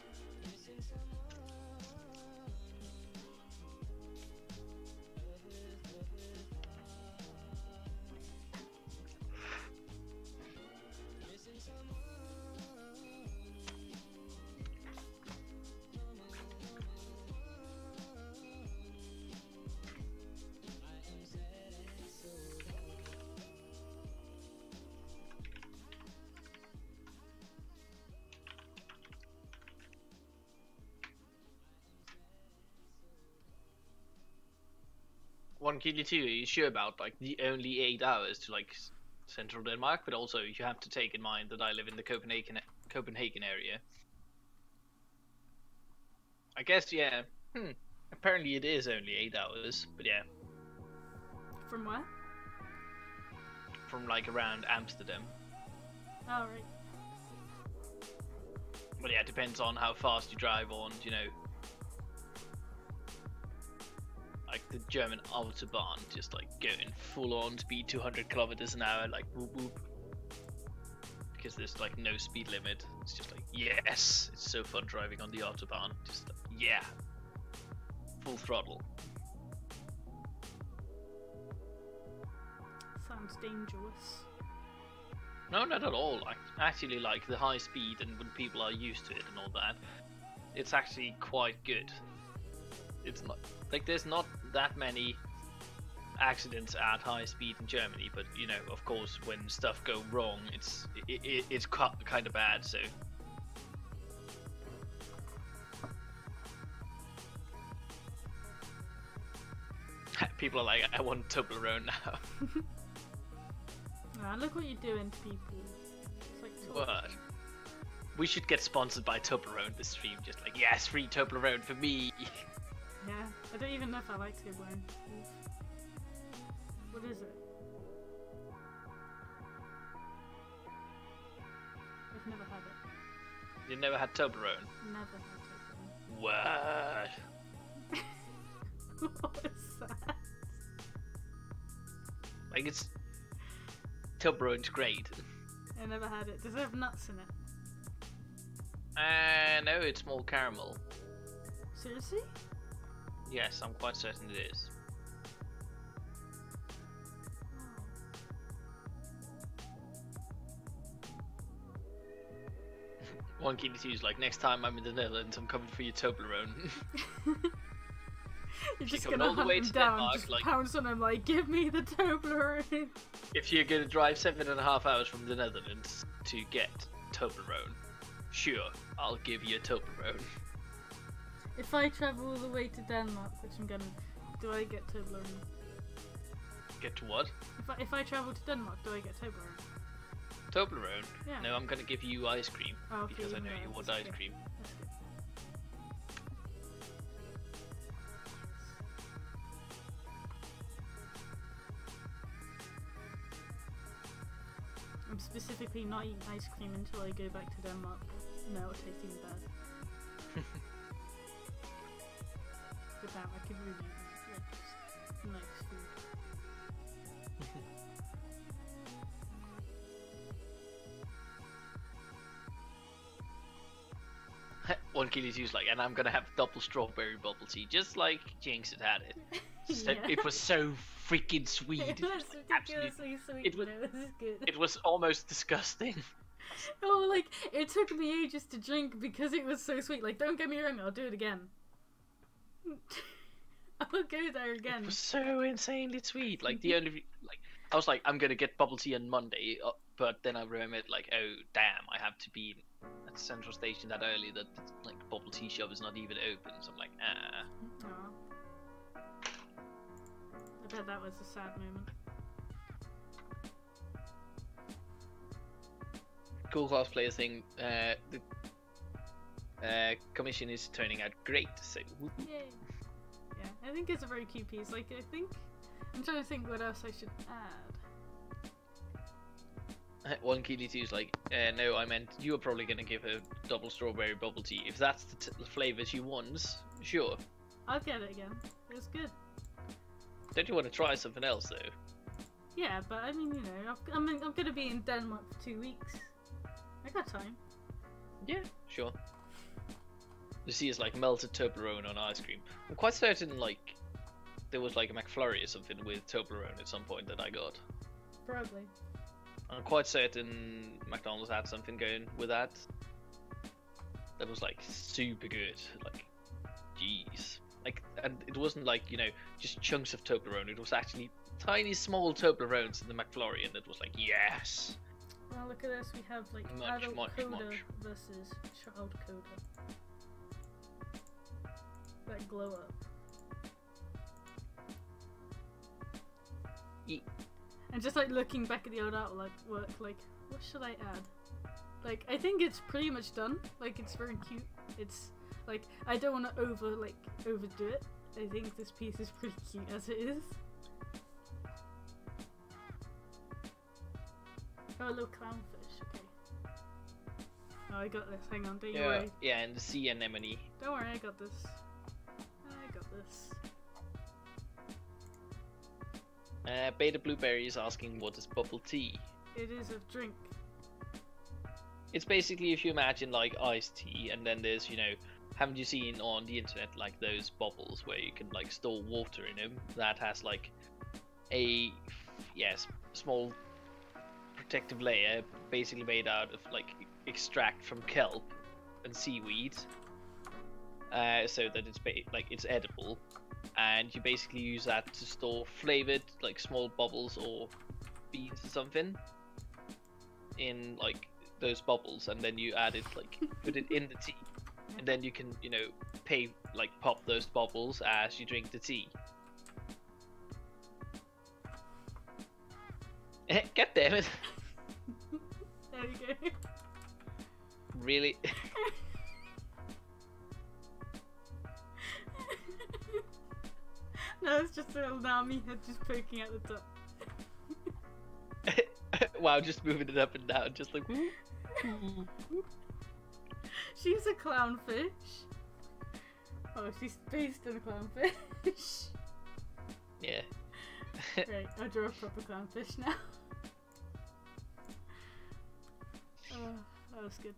One Kili 2, are you sure about like the only 8 hours to like central Denmark? But also you have to take in mind that I live in the Copenhagen area. I guess yeah. Apparently it is only 8 hours, but yeah. From where? From like around Amsterdam. Oh, right. But yeah, it depends on how fast you drive on, you know. Like the German Autobahn, just like going full on speed 200 kilometers an hour, like whoop whoop. Because there's like no speed limit. It's just like, yes! It's so fun driving on the Autobahn. Just like, yeah. Full throttle. Sounds dangerous. No, not at all. I actually like the high speed, and when people are used to it and all that, it's actually quite good. It's not like there's not that many accidents at high speed in Germany, but you know, of course, when stuff go wrong, it's kind of bad. So people are like, I want Toblerone now. Ah, look what you're doing to people. It's like What? We should get sponsored by Toblerone this stream. Just like, yes, free Toblerone for me. Yeah, I don't even know if I like Toblerone. What is it? I've never had it. You never had Toblerone? Never had Toblerone. What? What is that? Like, it's Toblerone's great. I never had it. Does it have nuts in it? No, it's more caramel. Seriously? Yes, I'm quite certain it is. One key to use, like, next time I'm in the Netherlands, I'm coming for your Toblerone. You're just coming gonna all the hunt way them to down, Denmark, just like- pounce on them like, give me the Toblerone! If you're gonna drive 7.5 hours from the Netherlands to get Toblerone, sure, I'll give you a Toblerone. If I travel all the way to Denmark, which I'm gonna, do I get Toblerone? Get to what? If I travel to Denmark, do I get Toblerone? Toblerone? Yeah. No, I'm gonna give you ice cream, Oh, okay, because I even know better. you want That's ice good. cream. That's good. I'm specifically not eating ice cream until I go back to Denmark. No, it'll taste even bad. But damn, I could really eat like just nice food. One Keely's used like, and I'm gonna have double strawberry bubble tea, just like Jinxit had it. So, Yeah. It was so freaking sweet. It was ridiculously sweet, it was- but it was good. It was almost disgusting. Oh, like, it took me ages to drink because it was so sweet. Like, don't get me wrong, I'll do it again. I'll go there again. It was so insanely sweet. Like the only, like, I was like, I'm gonna get bubble tea on Monday, but then I remembered, like, oh damn, I have to be at Central Station that early. That like bubble tea shop is not even open. So I'm like, ah. Aw. I bet that was a sad moment. Cool cosplayer thing. The commission is turning out great. So whoop. Yay. Yeah, I think it's a very cute piece. Like, I'm trying to think what else I should add. One Keely two's like, no, I meant you were probably gonna give her double strawberry bubble tea. If that's the flavor she wants, sure. I'll get it again. It was good. Don't you want to try something else though? Yeah, but I mean, you know, I'm gonna be in Denmark for 2 weeks. I got time. Yeah, sure. You see, it's like melted Toblerone on ice cream. I'm quite certain, like, there was like a McFlurry or something with Toblerone at some point that I got. Probably. I'm quite certain McDonald's had something going with that. That was like super good. Like, jeez. Like, and it wasn't like, you know, just chunks of Toblerone. It was actually tiny, small Toblerones in the McFlurry, and it was like, yes. Well, look at this. We have like Much, adult much, coda much. versus child coda. That glow up. And just like looking back at the old artwork, like what should I add? Like, I think it's pretty much done. Like, it's very cute. It's like, I don't want to overdo it. I think this piece is pretty cute as it is. Oh, a little clownfish. Okay. Oh, I got this. Hang on, don't you worry. Yeah, and the sea anemone. Don't worry, I got this. I got this. Beta Blueberry is asking what is bubble tea. It is a drink. It's basically, if you imagine like iced tea, and then there's, you know, haven't you seen on the internet like those bubbles where you can like store water in them? That has like a small protective layer, basically made out of like extract from kelp and seaweed, so that it's it's edible, and you basically use that to store flavored like small bubbles or beans or something in like those bubbles, and then you add it like put it in the tea, and then you can pop those bubbles as you drink the tea. God damn it! There you go. Really? No, it's just a little Nami head just poking at the top. Wow, just moving it up and down, just like. She's a clownfish. Oh, she's based on a clownfish. Yeah. Right, I'll draw a proper clownfish now. That was good.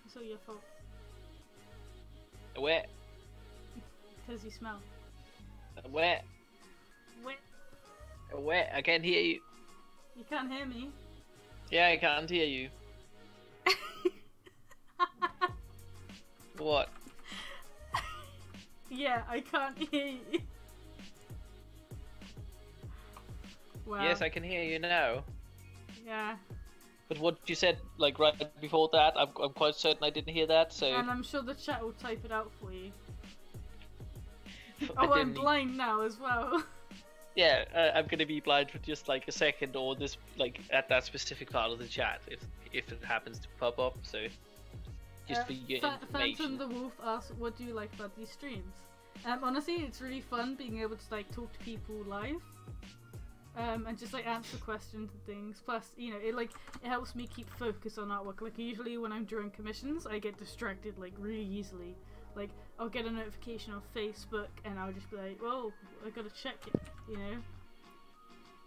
It's all your fault. Where? Because you smell. Where? Where? Where? I can't hear you. You can't hear me. Yeah, I can't hear you. What? Yeah, I can't hear you. Wow. Yes, I can hear you now. Yeah. But what you said, like right before that, I'm quite certain I didn't hear that. So. And I'm sure the chat will type it out for you. I Oh, I'm didn't- blind now as well. Yeah, I'm gonna be blind for just like a second, or this like at that specific part of the chat, if it happens to pop up. So. Just for your Phantom information. the Wolf asks, what do you like about these streams? Honestly, it's really fun being able to like talk to people live. And just like answer questions and things. Plus, you know, it helps me keep focus on artwork. Like usually when I'm drawing commissions, I get distracted like really easily. Like I'll get a notification on Facebook and I'll just be like, "Whoa, I gotta check it," you know,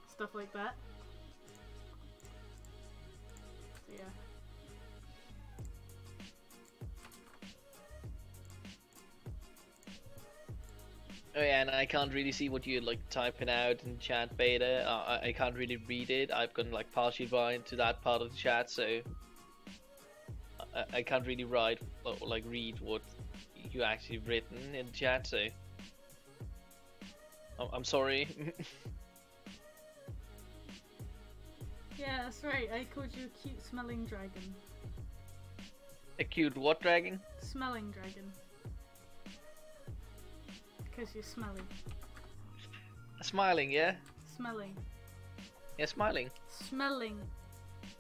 stuff like that. So yeah. Oh yeah, and I can't really see what you're like typing out in chat beta. I can't really read it. I've gone like partially blind to that part of the chat, so I can't really write or like read what you actually written in chat. So I'm sorry. Yeah, that's right. I called you a cute smelling dragon. A cute what dragon? Smelling dragon. Because you're smelly. Smiling, yeah? Smelling. Yeah, smiling. Smelling.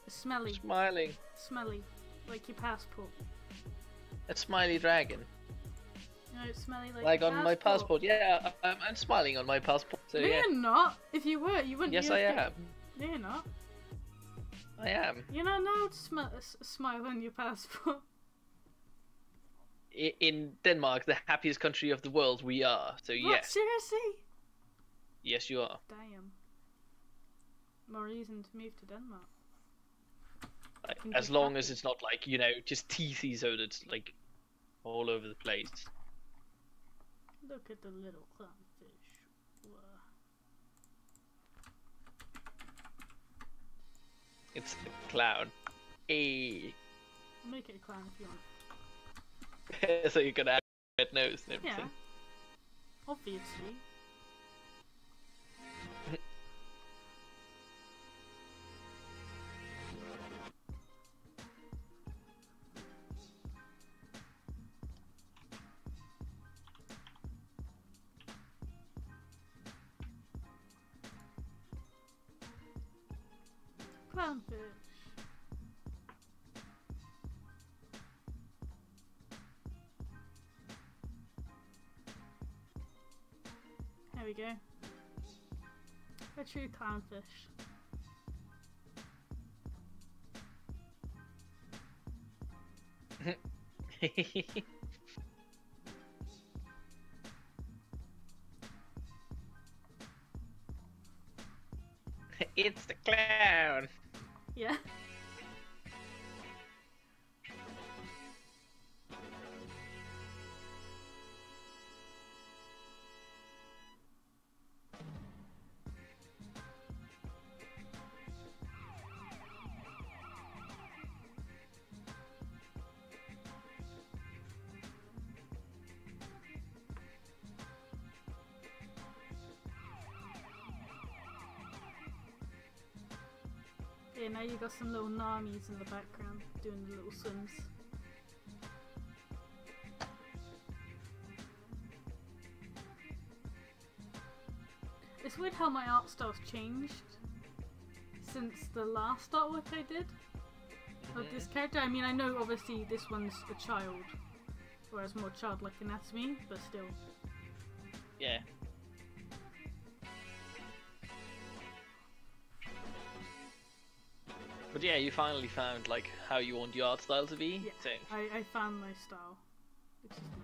Smelly. Smiling. Smelly. Like your passport. A smiley dragon. You know, it's smelly Like on my passport. Yeah, I'm smiling on my passport. So No, yeah. you're not. If you were, you wouldn't. Yes, be I okay. am. No, you're not. I am. You're not allowed to smile on your passport. In Denmark, the happiest country of the world, we are. So What? yes. Seriously? Yes, you are. Damn. More reason to move to Denmark. Like, Can as be long happy. as it's not like, you know, just teethy so that it's like all over the place. Look at the little clownfish. Whoa. It's the clown. Hey. Make it a clown if you want. So you can add red nose and Yeah. everything. Obviously. Clownfish. There we go. A true clownfish. It's the clown. Yeah. Yeah, now you got some little Namis in the background doing the little swims. It's weird how my art style's changed since the last artwork I did of this character. I mean, I know obviously this one's a child, whereas more childlike anatomy, but still. Yeah. But yeah, you finally found like how you want your art style to be. Yeah, So. I found my style, which is nice.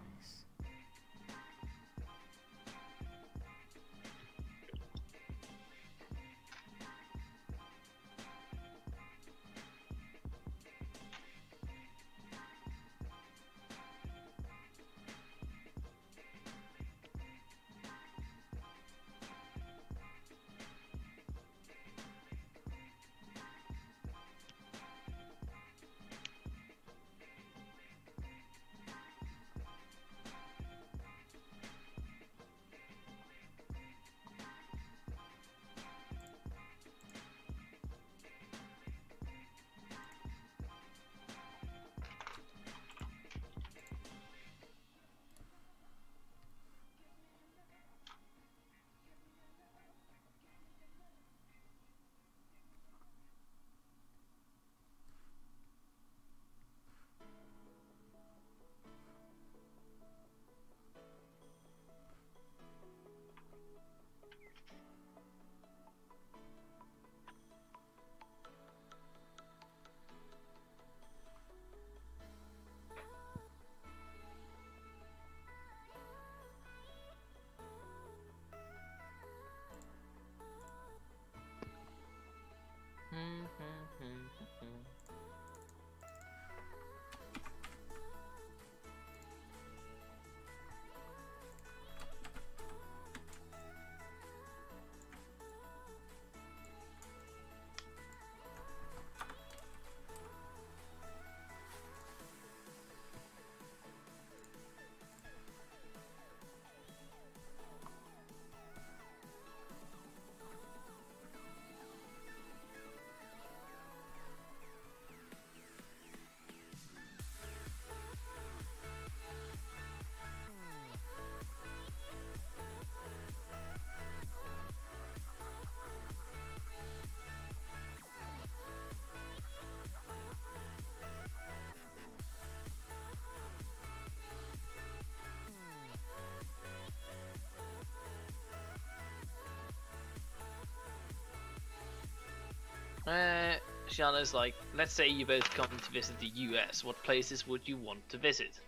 Shana's like, let's say you both come to visit the US. What places would you want to visit?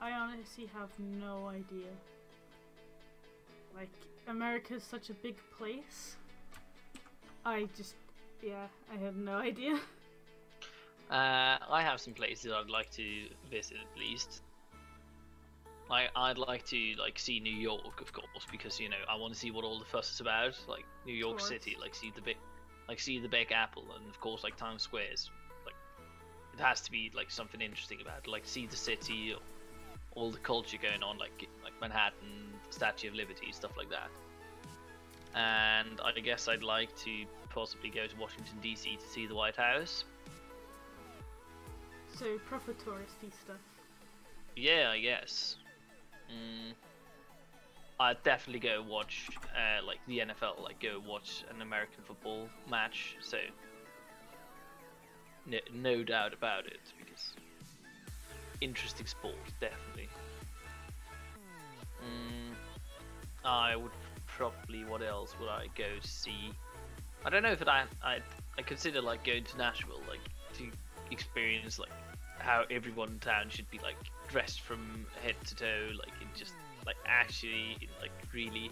I honestly have no idea. Like, America's such a big place. I have no idea. I have some places I'd like to visit at least. I'd like to see New York, of course, because I want to see what all the fuss is about. Like New York City, see the Big Apple, and of course Times Square's. Like it has to be something interesting about it. Like see the city, or all the culture going on, like Manhattan, Statue of Liberty, stuff like that. And I guess I'd like to possibly go to Washington DC to see the White House. So proper touristy stuff. Yeah, I guess. I'd definitely go watch like the NFL, like go watch an American football match. So no doubt about it, because interesting sport, definitely. I would probably, what else would I go to see? I don't know if I consider like going to Nashville, like to experience like how everyone in town should be like dressed from head to toe, like in just like actually in like really,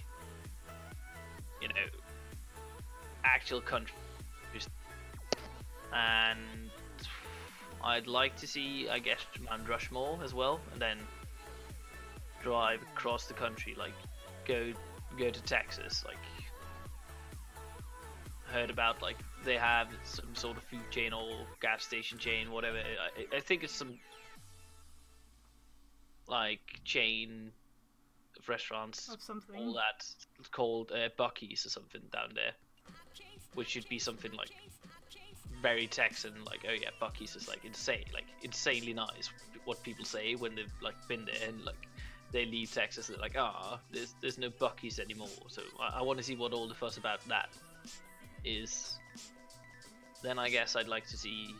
you know, actual country. And I'd like to see, I guess, Mount Rushmore as well, and then drive across the country, like go to Texas. Like heard about like they have some sort of food chain or gas station chain, whatever. I think it's some like chain of restaurants, Of something. all that, called Buc-ee's or something down there, which should be something like very Texan, like, oh yeah, Buc-ee's is like insane, like insanely nice, what people say when they've like been there and like they leave Texas, they're like, there's no Buc-ee's anymore. So I want to see what all the fuss about that is. Then I guess I'd like to see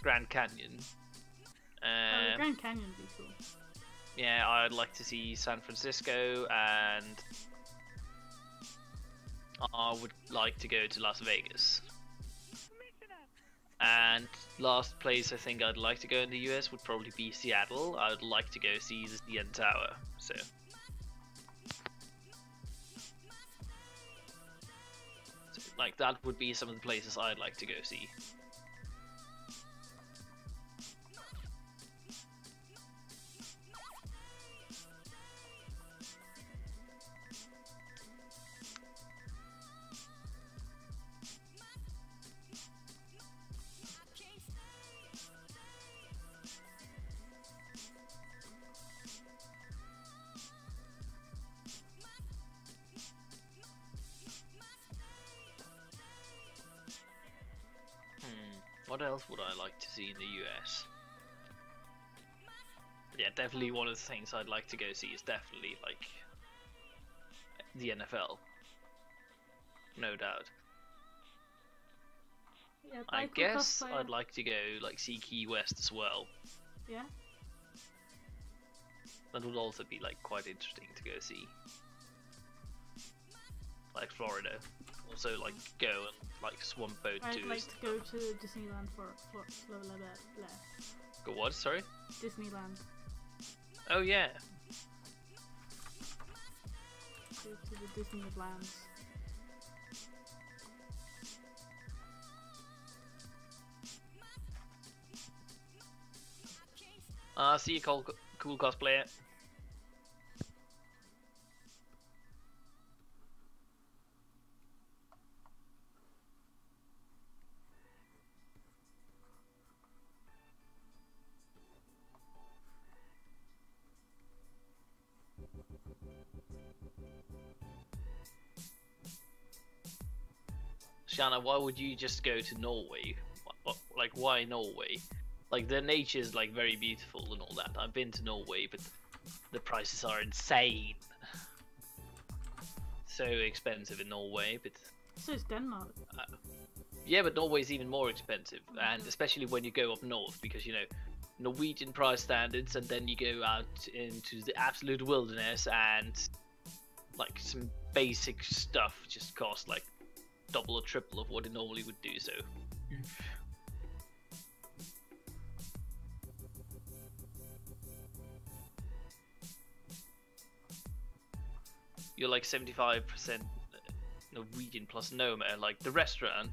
Grand Canyon. Grand Canyon would be cool. Yeah, I'd like to see San Francisco, and I would like to go to Las Vegas. And last place I think I'd like to go in the US would probably be Seattle. I would like to go see the CN Tower. So like that would be some of the places I'd like to go see. What else would I like to see in the US? Yeah, definitely one of the things I'd like to go see is definitely like the NFL. No doubt. Yeah, I guess I'd like to go like see Key West as well. Yeah. That would also be like quite interesting to go see. Like Florida. Also like go and like swamp boat I'd tours. like to go to Disneyland for Go what? Sorry? Disneyland. Oh yeah. Go to the Disneylands. See you, cool cosplayer. Shanna, why would you just go to Norway? Like, why Norway? Like, the nature is like very beautiful and all that. I've been to Norway, but the prices are insane. So expensive in Norway, but So is Denmark. yeah, but Norway is even more expensive, and especially when you go up north, because you know Norwegian price standards, and then you go out into the absolute wilderness, and like some basic stuff just costs like double or triple of what it normally would do. So you're like 75% Norwegian plus Noma. Like the restaurant,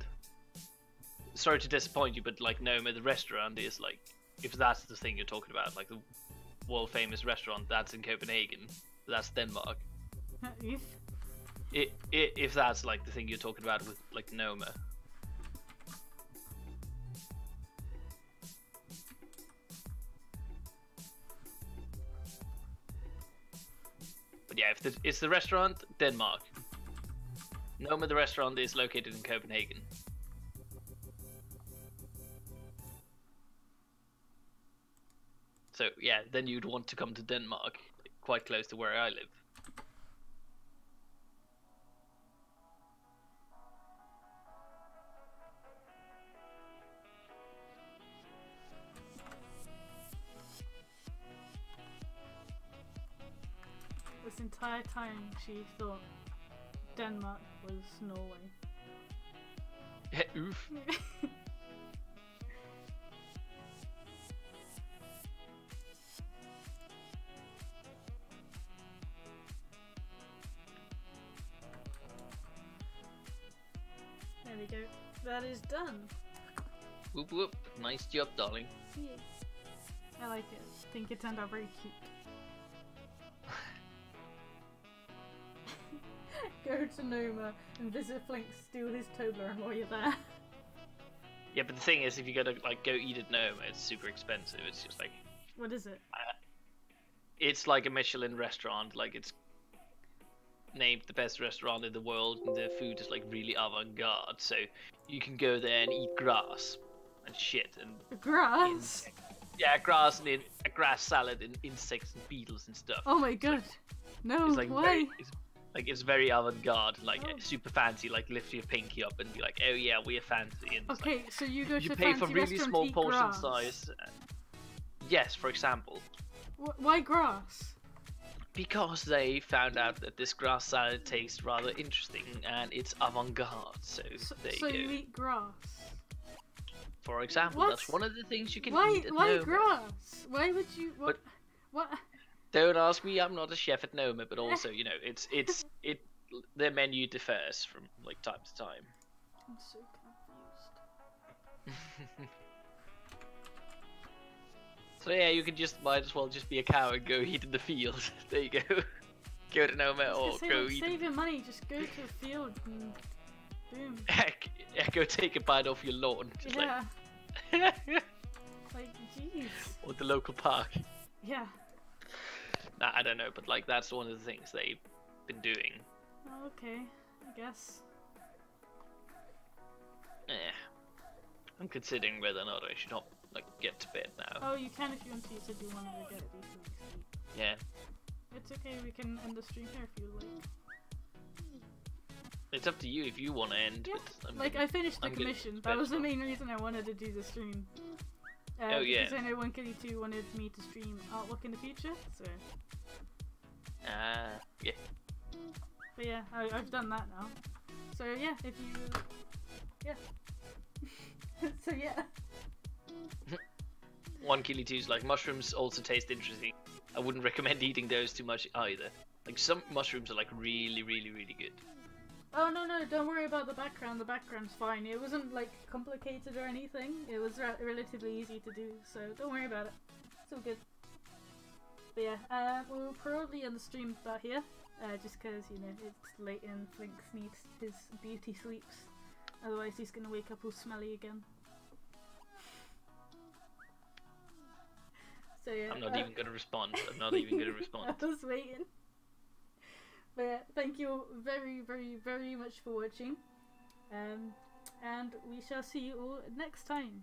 sorry to disappoint you, but like Noma, the restaurant is like, if that's the thing you're talking about, like the world famous restaurant, that's in Copenhagen, that's Denmark. If that's like the thing you're talking about with like Noma. yeah, if it's the restaurant, Denmark. Nome, the restaurant, is located in Copenhagen. So yeah, then you'd want to come to Denmark, quite close to where I live. This entire time she thought Denmark was Norway. Oof. There we go. That is done. Whoop whoop. Nice job, darling. Yeah. I like it. I think it turned out very cute. Go to Noma and visit Flinx, steal his Toblerone while you're there. Yeah, but the thing is, if you gotta like go eat at Nome, it's super expensive. It's just like, What is it? it's like a Michelin restaurant. Like it's named the best restaurant in the world, and the food is like really avant-garde. So you can go there and eat grass and shit and Grass? yeah, grass and a grass salad and insects and beetles and stuff. Oh my god. No, It's like why? it's very avant-garde, like Oh. super fancy. Like lift your pinky up and be like, oh yeah, we're fancy. And it's Okay, so you go like, you to pay fancy for really restaurant small to eat portion grass. size. Yes, for example. Why grass? Because they found out that this grass salad tastes rather interesting and it's avant-garde, so there So you go. you eat grass. For example, What? that's one of the things you can Why? eat at Why Nome. grass? Why would you? What? What? Don't ask me, I'm not a chef at Nome, but also, you know, their menu differs from like time to time. I'm so confused. So yeah, you can might as well just be a cow and go eat in the field. There you go. Go to Nome or go eat. Save your money. Just go to the field and boom. Yeah, go take a bite off your lawn. Just Yeah. like Like, jeez. or the local park. Yeah. Nah, I don't know, but like that's one of the things they've been doing. Oh, okay. I guess. Eh. I'm considering whether or not I should like get to bed now. Oh, you can if you want to. You said you wanted to get a decent sleep. Yeah. It's okay. We can end the stream here if you like. It's up to you if you want to end. Yeah. But Like, I finished the I'm gonna commission. That was the spend main reason I wanted to do the stream. Oh, yeah. Because I know 1Kitty2 wanted me to stream artwork in the future, so. yeah. But yeah, I've done that now. So yeah, if you. Yeah. So yeah. 1Killy2's like mushrooms also taste interesting. I wouldn't recommend eating those too much either. Like some mushrooms are like really, really, really good. Oh no, don't worry about the background. The background's fine. It wasn't like complicated or anything. It was relatively easy to do, so don't worry about it. It's all good. But yeah, we'll probably end the stream about here, just because you know it's late and Flinx needs his beauty sleeps. Otherwise, he's gonna wake up all smelly again. So yeah. I'm not even gonna respond. I'm not even gonna respond. I was waiting. But yeah, thank you all very, very, very much for watching. And we shall see you all next time.